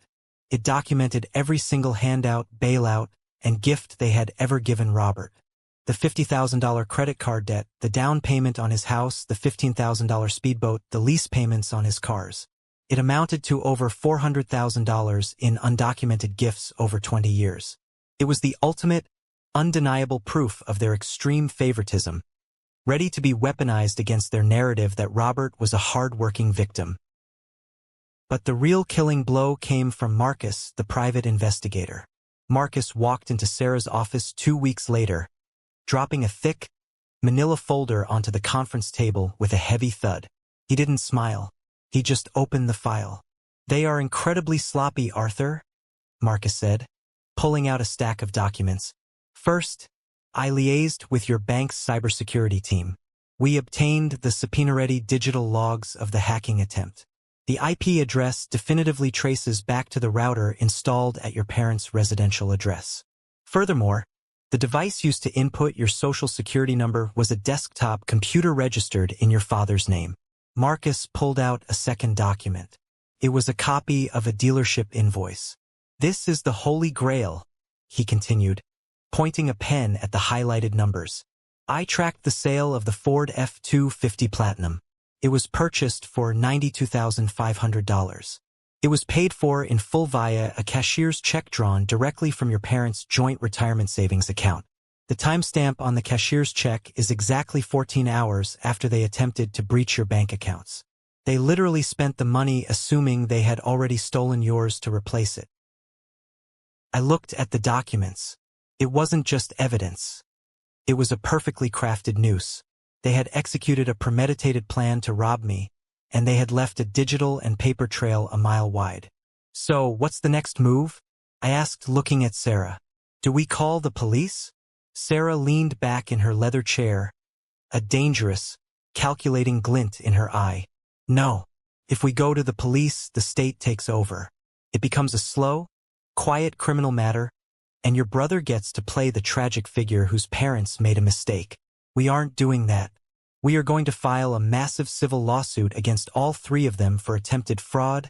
It documented every single handout, bailout, and gift they had ever given Robert. The $50,000 credit card debt, the down payment on his house, the $15,000 speedboat, the lease payments on his cars. It amounted to over $400,000 in undocumented gifts over 20 years. It was the ultimate, undeniable proof of their extreme favoritism, ready to be weaponized against their narrative that Robert was a hard-working victim. But the real killing blow came from Marcus, the private investigator. Marcus walked into Sarah's office 2 weeks later, dropping a thick, manila folder onto the conference table with a heavy thud. He didn't smile. He just opened the file. "They are incredibly sloppy, Arthur," Marcus said, pulling out a stack of documents. "First, I liaised with your bank's cybersecurity team. We obtained the subpoena-ready digital logs of the hacking attempt. The IP address definitively traces back to the router installed at your parents' residential address. Furthermore, the device used to input your social security number was a desktop computer registered in your father's name." Marcus pulled out a second document. It was a copy of a dealership invoice. "This is the Holy Grail," he continued, pointing a pen at the highlighted numbers. "I tracked the sale of the Ford F-250 Platinum. It was purchased for $92,500. It was paid for in full via a cashier's check drawn directly from your parents' joint retirement savings account. The timestamp on the cashier's check is exactly 14 hours after they attempted to breach your bank accounts. They literally spent the money assuming they had already stolen yours to replace it." I looked at the documents. It wasn't just evidence. It was a perfectly crafted noose. They had executed a premeditated plan to rob me, and they had left a digital and paper trail a mile wide. "So, what's the next move?" I asked, looking at Sarah. "Do we call the police?" Sarah leaned back in her leather chair, a dangerous, calculating glint in her eye. "No. If we go to the police, the state takes over. It becomes a slow, quiet criminal matter, and your brother gets to play the tragic figure whose parents made a mistake. We aren't doing that. We are going to file a massive civil lawsuit against all three of them for attempted fraud,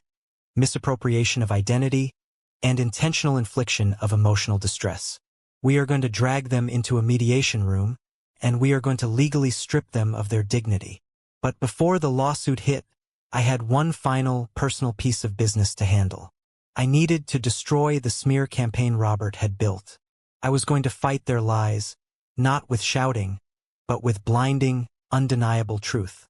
misappropriation of identity, and intentional infliction of emotional distress. We are going to drag them into a mediation room, and we are going to legally strip them of their dignity. But before the lawsuit hit, I had one final, personal piece of business to handle. I needed to destroy the smear campaign Robert had built. I was going to fight their lies, not with shouting, but with blinding, undeniable truth.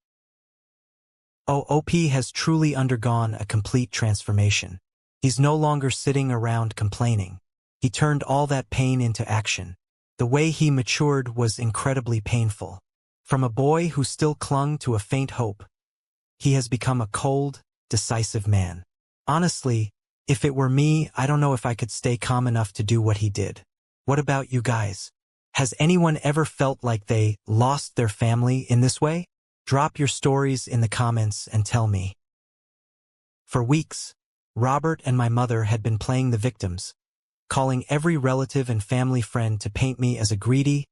OP has truly undergone a complete transformation. He's no longer sitting around complaining. He turned all that pain into action. The way he matured was incredibly painful. From a boy who still clung to a faint hope, he has become a cold, decisive man. Honestly, if it were me, I don't know if I could stay calm enough to do what he did. What about you guys? Has anyone ever felt like they lost their family in this way? Drop your stories in the comments and tell me. For weeks, Robert and my mother had been playing the victims, calling every relative and family friend to paint me as a greedy,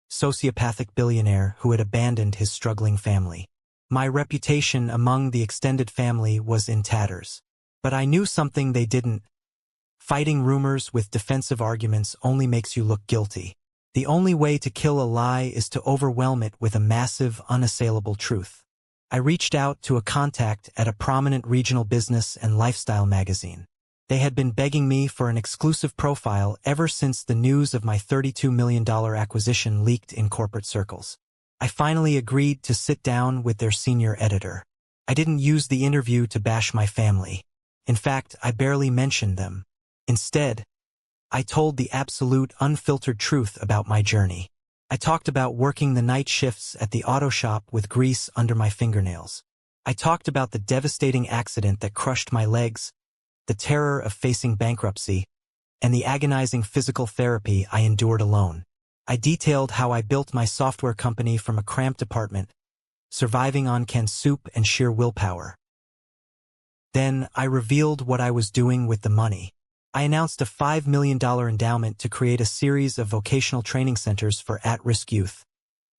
sociopathic billionaire who had abandoned his struggling family. My reputation among the extended family was in tatters. But I knew something they didn't. Fighting rumors with defensive arguments only makes you look guilty. The only way to kill a lie is to overwhelm it with a massive, unassailable truth. I reached out to a contact at a prominent regional business and lifestyle magazine. They had been begging me for an exclusive profile ever since the news of my $32 million acquisition leaked in corporate circles. I finally agreed to sit down with their senior editor. I didn't use the interview to bash my family. In fact, I barely mentioned them. Instead, I told the absolute unfiltered truth about my journey. I talked about working the night shifts at the auto shop with grease under my fingernails. I talked about the devastating accident that crushed my legs, the terror of facing bankruptcy, and the agonizing physical therapy I endured alone. I detailed how I built my software company from a cramped apartment, surviving on canned soup and sheer willpower. Then I revealed what I was doing with the money. I announced a $5 million endowment to create a series of vocational training centers for at-risk youth,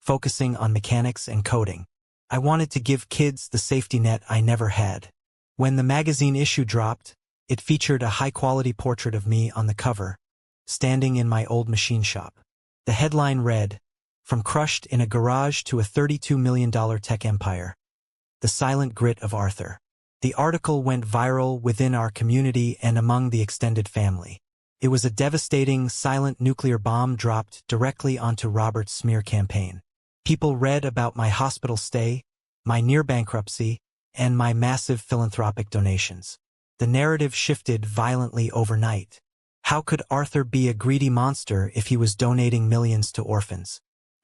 focusing on mechanics and coding. I wanted to give kids the safety net I never had. When the magazine issue dropped, it featured a high-quality portrait of me on the cover, standing in my old machine shop. The headline read, "From crushed in a garage to a $32 million tech empire. The silent grit of Arthur." The article went viral within our community and among the extended family. It was a devastating, silent nuclear bomb dropped directly onto Robert's smear campaign. People read about my hospital stay, my near bankruptcy, and my massive philanthropic donations. The narrative shifted violently overnight. How could Arthur be a greedy monster if he was donating millions to orphans?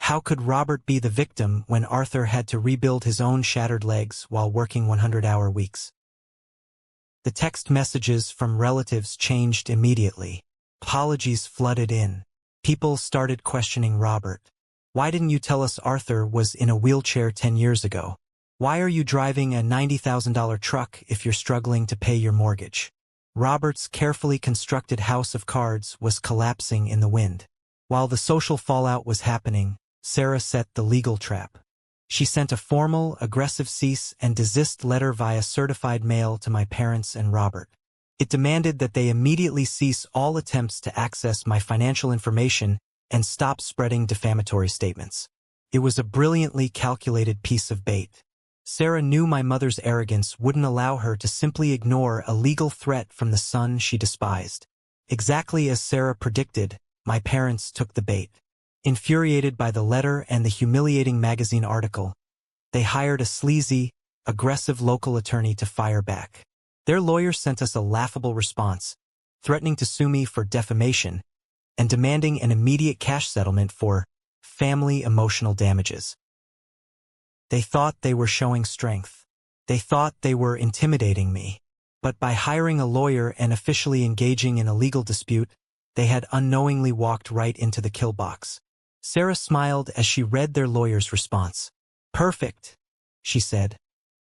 How could Robert be the victim when Arthur had to rebuild his own shattered legs while working 100-hour weeks? The text messages from relatives changed immediately. Apologies flooded in. People started questioning Robert. Why didn't you tell us Arthur was in a wheelchair 10 years ago? Why are you driving a $90,000 truck if you're struggling to pay your mortgage? Robert's carefully constructed house of cards was collapsing in the wind. While the social fallout was happening, Sarah set the legal trap. She sent a formal, aggressive cease and desist letter via certified mail to my parents and Robert. It demanded that they immediately cease all attempts to access my financial information and stop spreading defamatory statements. It was a brilliantly calculated piece of bait. Sarah knew my mother's arrogance wouldn't allow her to simply ignore a legal threat from the son she despised. Exactly as Sarah predicted, my parents took the bait. Infuriated by the letter and the humiliating magazine article, they hired a sleazy, aggressive local attorney to fire back. Their lawyer sent us a laughable response, threatening to sue me for defamation and demanding an immediate cash settlement for family emotional damages. They thought they were showing strength. They thought they were intimidating me. But by hiring a lawyer and officially engaging in a legal dispute, they had unknowingly walked right into the kill box. Sarah smiled as she read their lawyer's response. "Perfect," she said,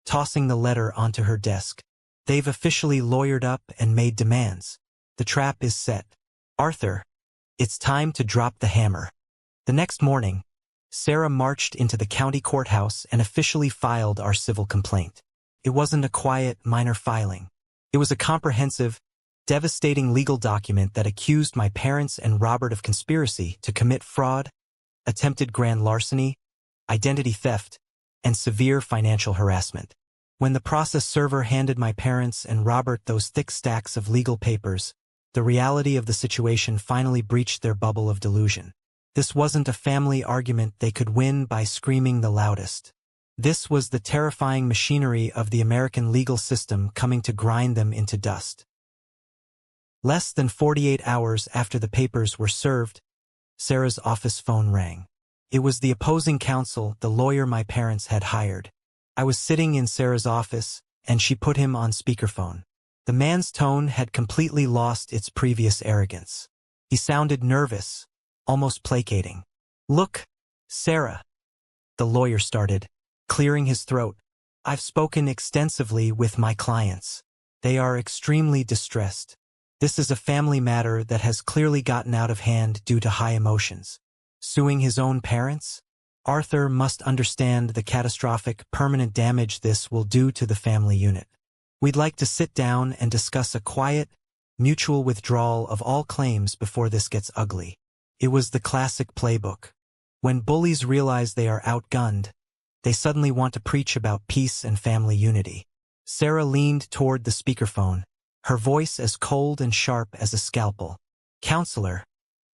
tossing the letter onto her desk. "They've officially lawyered up and made demands. The trap is set. Arthur, it's time to drop the hammer." The next morning, Sarah marched into the county courthouse and officially filed our civil complaint. It wasn't a quiet, minor filing. It was a comprehensive, devastating legal document that accused my parents and Robert of conspiracy to commit fraud, attempted grand larceny, identity theft, and severe financial harassment. When the process server handed my parents and Robert those thick stacks of legal papers, the reality of the situation finally breached their bubble of delusion. This wasn't a family argument they could win by screaming the loudest. This was the terrifying machinery of the American legal system coming to grind them into dust. Less than 48 hours after the papers were served, Sarah's office phone rang. It was the opposing counsel, the lawyer my parents had hired. I was sitting in Sarah's office, and she put him on speakerphone. The man's tone had completely lost its previous arrogance. He sounded nervous, almost placating. "Look, Sarah," the lawyer started, clearing his throat. "I've spoken extensively with my clients. They are extremely distressed. This is a family matter that has clearly gotten out of hand due to high emotions. Suing his own parents? Arthur must understand the catastrophic, permanent damage this will do to the family unit. We'd like to sit down and discuss a quiet, mutual withdrawal of all claims before this gets ugly." It was the classic playbook. When bullies realize they are outgunned, they suddenly want to preach about peace and family unity. Sarah leaned toward the speakerphone, her voice as cold and sharp as a scalpel. "Counselor,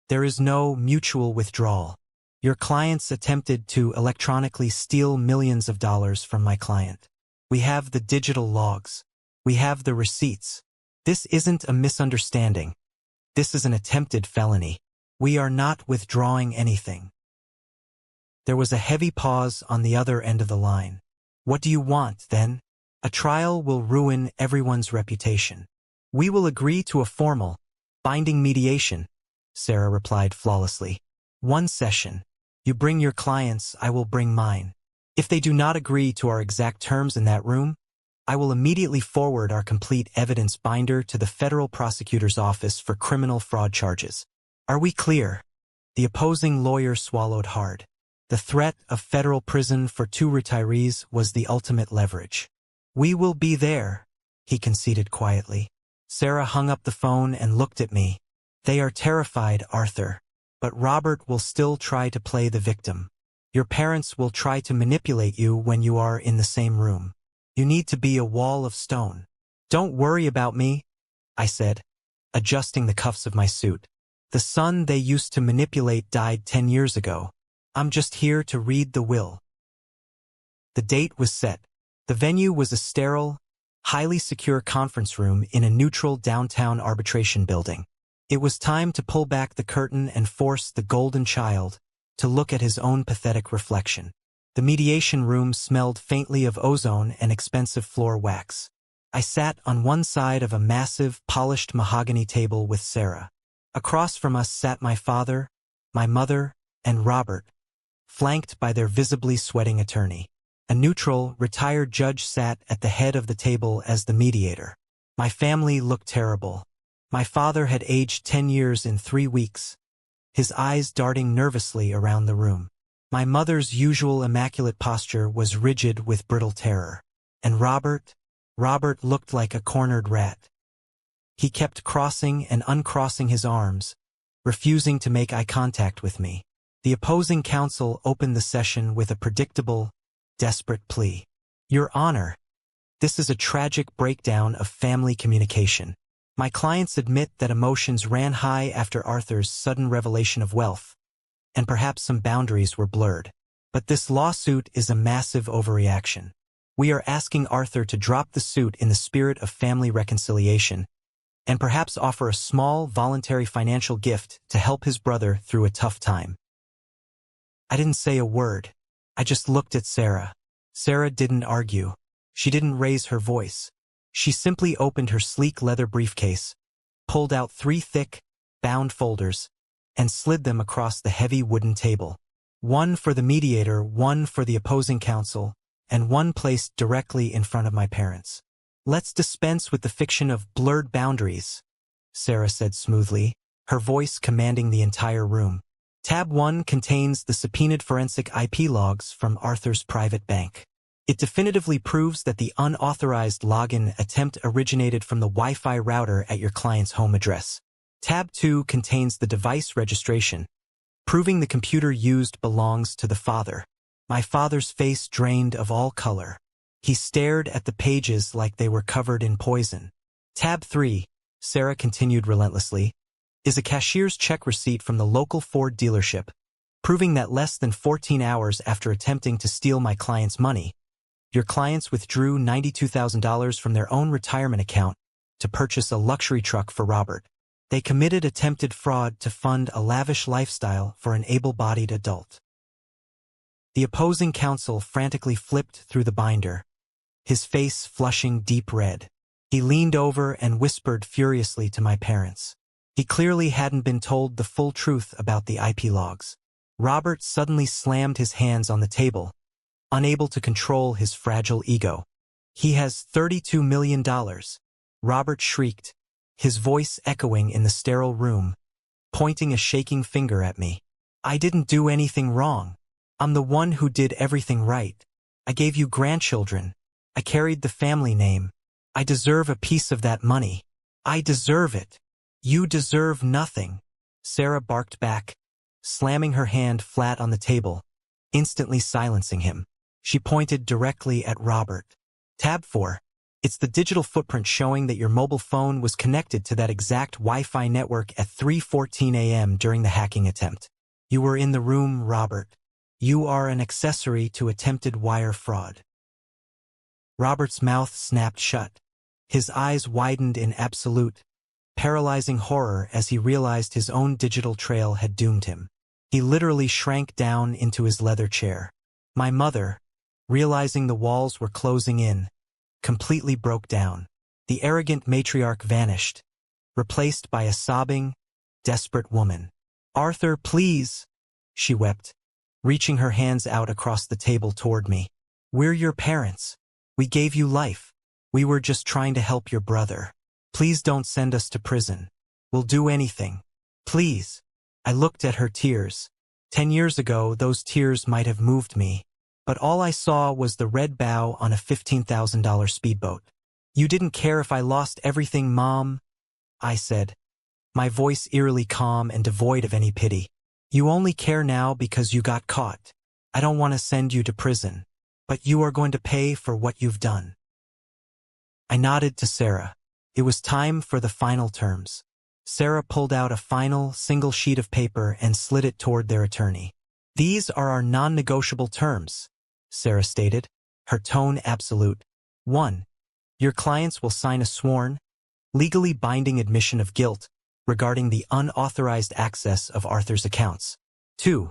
there is no mutual withdrawal. Your clients attempted to electronically steal millions of dollars from my client. We have the digital logs. We have the receipts. This isn't a misunderstanding. This is an attempted felony. We are not withdrawing anything." There was a heavy pause on the other end of the line. "What do you want, then?" "A trial will ruin everyone's reputation. We will agree to a formal, binding mediation," Sarah replied flawlessly. "One session. You bring your clients, I will bring mine. If they do not agree to our exact terms in that room, I will immediately forward our complete evidence binder to the federal prosecutor's office for criminal fraud charges. Are we clear?" The opposing lawyer swallowed hard. The threat of federal prison for 2 retirees was the ultimate leverage. "We will be there," he conceded quietly. Sarah hung up the phone and looked at me. "They are terrified, Arthur. But Robert will still try to play the victim. Your parents will try to manipulate you when you are in the same room. You need to be a wall of stone." "Don't worry about me," I said, adjusting the cuffs of my suit. "The son they used to manipulate died 10 years ago. I'm just here to read the will." The date was set. The venue was a sterile, highly secure conference room in a neutral downtown arbitration building. It was time to pull back the curtain and force the golden child to look at his own pathetic reflection. The mediation room smelled faintly of ozone and expensive floor wax. I sat on one side of a massive, polished mahogany table with Sarah. Across from us sat my father, my mother, and Robert, flanked by their visibly sweating attorney. A neutral, retired judge sat at the head of the table as the mediator. My family looked terrible. My father had aged 10 years in 3 weeks, his eyes darting nervously around the room. My mother's usual immaculate posture was rigid with brittle terror. And Robert looked like a cornered rat. He kept crossing and uncrossing his arms, refusing to make eye contact with me. The opposing counsel opened the session with a predictable, desperate plea. "Your Honor, this is a tragic breakdown of family communication. My clients admit that emotions ran high after Arthur's sudden revelation of wealth, and perhaps some boundaries were blurred. But this lawsuit is a massive overreaction. We are asking Arthur to drop the suit in the spirit of family reconciliation, and perhaps offer a small, voluntary financial gift to help his brother through a tough time." I didn't say a word. I just looked at Sarah. Sarah didn't argue. She didn't raise her voice. She simply opened her sleek leather briefcase, pulled out 3 thick, bound folders, and slid them across the heavy wooden table. One for the mediator, one for the opposing counsel, and one placed directly in front of my parents. "Let's dispense with the fiction of blurred boundaries," Sarah said smoothly, her voice commanding the entire room. "Tab 1 contains the subpoenaed forensic IP logs from Arthur's private bank. It definitively proves that the unauthorized login attempt originated from the Wi-Fi router at your client's home address. Tab 2 contains the device registration, proving the computer used belongs to the father." My father's face drained of all color. He stared at the pages like they were covered in poison. "Tab 3, Sarah continued relentlessly, is a cashier's check receipt from the local Ford dealership, proving that less than 14 hours after attempting to steal my client's money, your clients withdrew $92,000 from their own retirement account to purchase a luxury truck for Robert. They committed attempted fraud to fund a lavish lifestyle for an able-bodied adult." The opposing counsel frantically flipped through the binder, his face flushing deep red. He leaned over and whispered furiously to my parents. He clearly hadn't been told the full truth about the IP logs. Robert suddenly slammed his hands on the table, unable to control his fragile ego. "He has $32 million, Robert shrieked, his voice echoing in the sterile room, pointing a shaking finger at me. "I didn't do anything wrong. I'm the one who did everything right. I gave you grandchildren. I carried the family name. I deserve a piece of that money. I deserve it." "You deserve nothing," Sarah barked back, slamming her hand flat on the table, instantly silencing him. She pointed directly at Robert. "Tab 4. It's the digital footprint showing that your mobile phone was connected to that exact Wi-Fi network at 3:14 a.m. during the hacking attempt. You were in the room, Robert. You are an accessory to attempted wire fraud. Robert's mouth snapped shut. His eyes widened in absolute, paralyzing horror as he realized his own digital trail had doomed him. He literally shrank down into his leather chair. My mother, realizing the walls were closing in, completely broke down. The arrogant matriarch vanished, replaced by a sobbing, desperate woman. "Arthur, please," she wept, reaching her hands out across the table toward me. "We're your parents. We gave you life. We were just trying to help your brother. Please don't send us to prison. We'll do anything. Please." I looked at her tears. 10 years ago, those tears might have moved me, but all I saw was the red bow on a $15,000 speedboat. "You didn't care if I lost everything, Mom," I said, my voice eerily calm and devoid of any pity. "You only care now because you got caught. I don't want to send you to prison, but you are going to pay for what you've done." I nodded to Sarah. It was time for the final terms. Sarah pulled out a final, single sheet of paper and slid it toward their attorney. "These are our non-negotiable terms," Sarah stated, her tone absolute. 1. Your clients will sign a sworn, legally binding admission of guilt regarding the unauthorized access of Arthur's accounts. 2.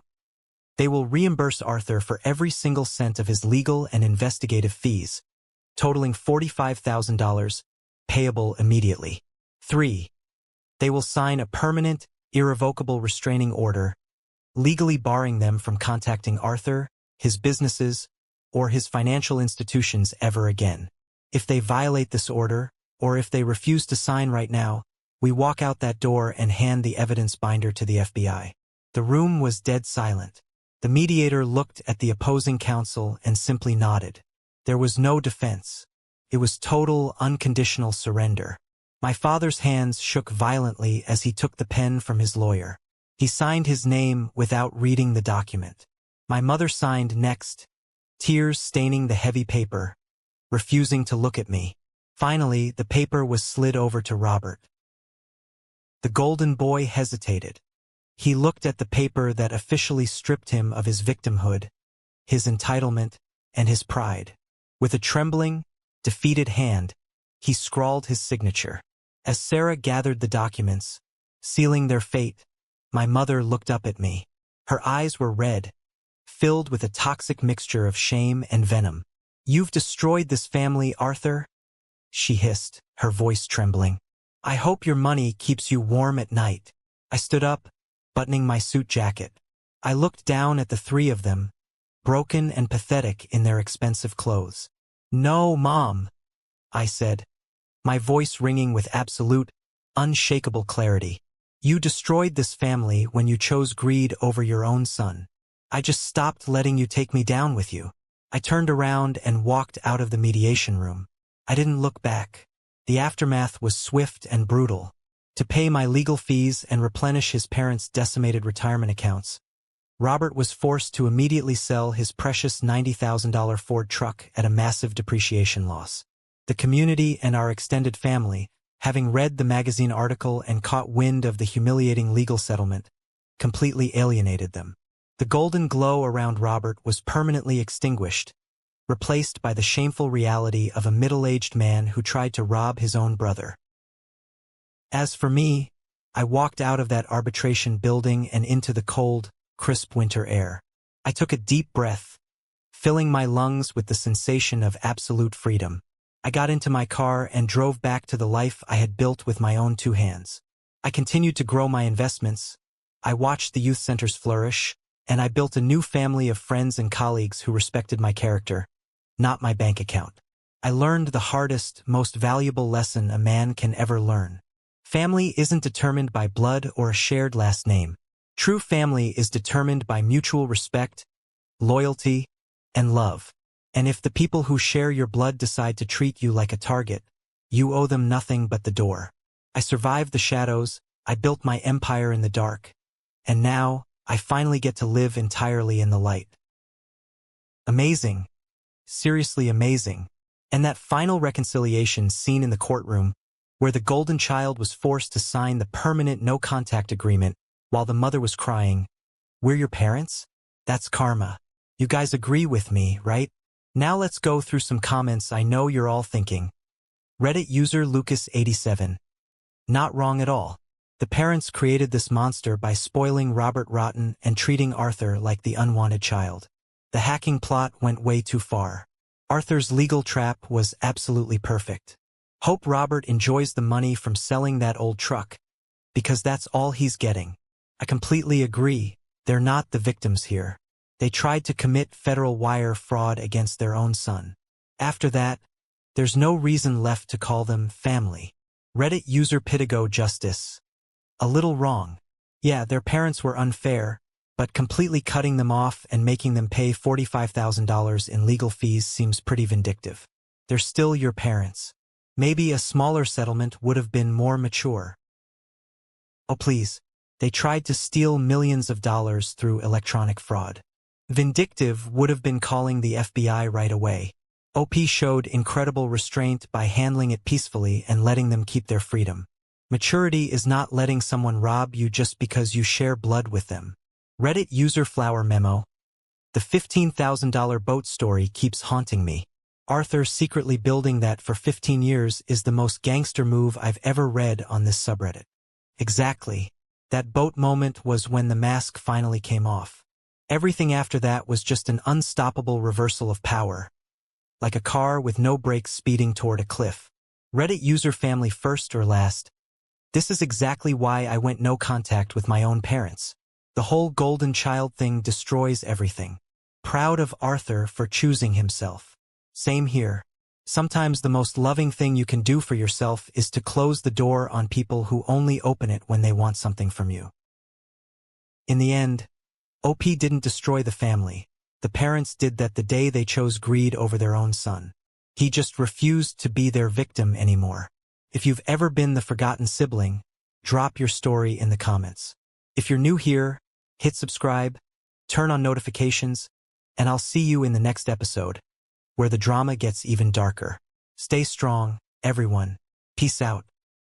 They will reimburse Arthur for every single cent of his legal and investigative fees, totaling $45,000, payable immediately. 3. They will sign a permanent, irrevocable restraining order, legally barring them from contacting Arthur, his businesses, or his financial institutions ever again. If they violate this order, or if they refuse to sign right now, we walk out that door and hand the evidence binder to the FBI. The room was dead silent. The mediator looked at the opposing counsel and simply nodded. There was no defense. It was total, unconditional surrender. My father's hands shook violently as he took the pen from his lawyer. He signed his name without reading the document. My mother signed next, tears staining the heavy paper, refusing to look at me. Finally, the paper was slid over to Robert. The golden boy hesitated. He looked at the paper that officially stripped him of his victimhood, his entitlement, and his pride. With a trembling, defeated hand, he scrawled his signature. As Sarah gathered the documents, sealing their fate, my mother looked up at me. Her eyes were red, filled with a toxic mixture of shame and venom. "You've destroyed this family, Arthur," she hissed, her voice trembling. "I hope your money keeps you warm at night." I stood up, buttoning my suit jacket. I looked down at the three of them, broken and pathetic in their expensive clothes. "No, Mom," I said, my voice ringing with absolute, unshakable clarity. "You destroyed this family when you chose greed over your own son. I just stopped letting you take me down with you." I turned around and walked out of the mediation room. I didn't look back. The aftermath was swift and brutal. To pay my legal fees and replenish his parents' decimated retirement accounts, Robert was forced to immediately sell his precious $90,000 Ford truck at a massive depreciation loss. The community and our extended family, having read the magazine article and caught wind of the humiliating legal settlement, completely alienated them. The golden glow around Robert was permanently extinguished, replaced by the shameful reality of a middle-aged man who tried to rob his own brother. As for me, I walked out of that arbitration building and into the cold, crisp winter air. I took a deep breath, filling my lungs with the sensation of absolute freedom. I got into my car and drove back to the life I had built with my own two hands. I continued to grow my investments. I watched the youth centers flourish, and I built a new family of friends and colleagues who respected my character, not my bank account. I learned the hardest, most valuable lesson a man can ever learn. Family isn't determined by blood or a shared last name. True family is determined by mutual respect, loyalty, and love. And if the people who share your blood decide to treat you like a target, you owe them nothing but the door. I survived the shadows, I built my empire in the dark, and now, I finally get to live entirely in the light. Amazing. Seriously amazing. And that final reconciliation scene in the courtroom, where the golden child was forced to sign the permanent no-contact agreement while the mother was crying, We're your parents? That's karma. You guys agree with me, right? Now let's go through some comments I know you're all thinking. Reddit user Lucas87. Not wrong at all. The parents created this monster by spoiling Robert rotten and treating Arthur like the unwanted child. The hacking plot went way too far. Arthur's legal trap was absolutely perfect. Hope Robert enjoys the money from selling that old truck, because that's all he's getting. I completely agree. They're not the victims here. They tried to commit federal wire fraud against their own son. After that, there's no reason left to call them family. Reddit user Pitago Justice. A little wrong. Yeah, their parents were unfair, but completely cutting them off and making them pay $45,000 in legal fees seems pretty vindictive. They're still your parents. Maybe a smaller settlement would have been more mature. Oh please. They tried to steal millions of dollars through electronic fraud. Vindictive would have been calling the FBI right away. OP showed incredible restraint by handling it peacefully and letting them keep their freedom. Maturity is not letting someone rob you just because you share blood with them. Reddit user Flower Memo. The $15,000 boat story keeps haunting me. Arthur secretly building that for 15 years is the most gangster move I've ever read on this subreddit. Exactly. That boat moment was when the mask finally came off. Everything after that was just an unstoppable reversal of power. Like a car with no brakes speeding toward a cliff. Reddit user Family First or Last. This is exactly why I went no contact with my own parents. The whole golden child thing destroys everything. Proud of Arthur for choosing himself. Same here. Sometimes the most loving thing you can do for yourself is to close the door on people who only open it when they want something from you. In the end, OP didn't destroy the family. The parents did that the day they chose greed over their own son. He just refused to be their victim anymore. If you've ever been the forgotten sibling, drop your story in the comments. If you're new here, hit subscribe, turn on notifications, and I'll see you in the next episode, where the drama gets even darker. Stay strong, everyone. Peace out.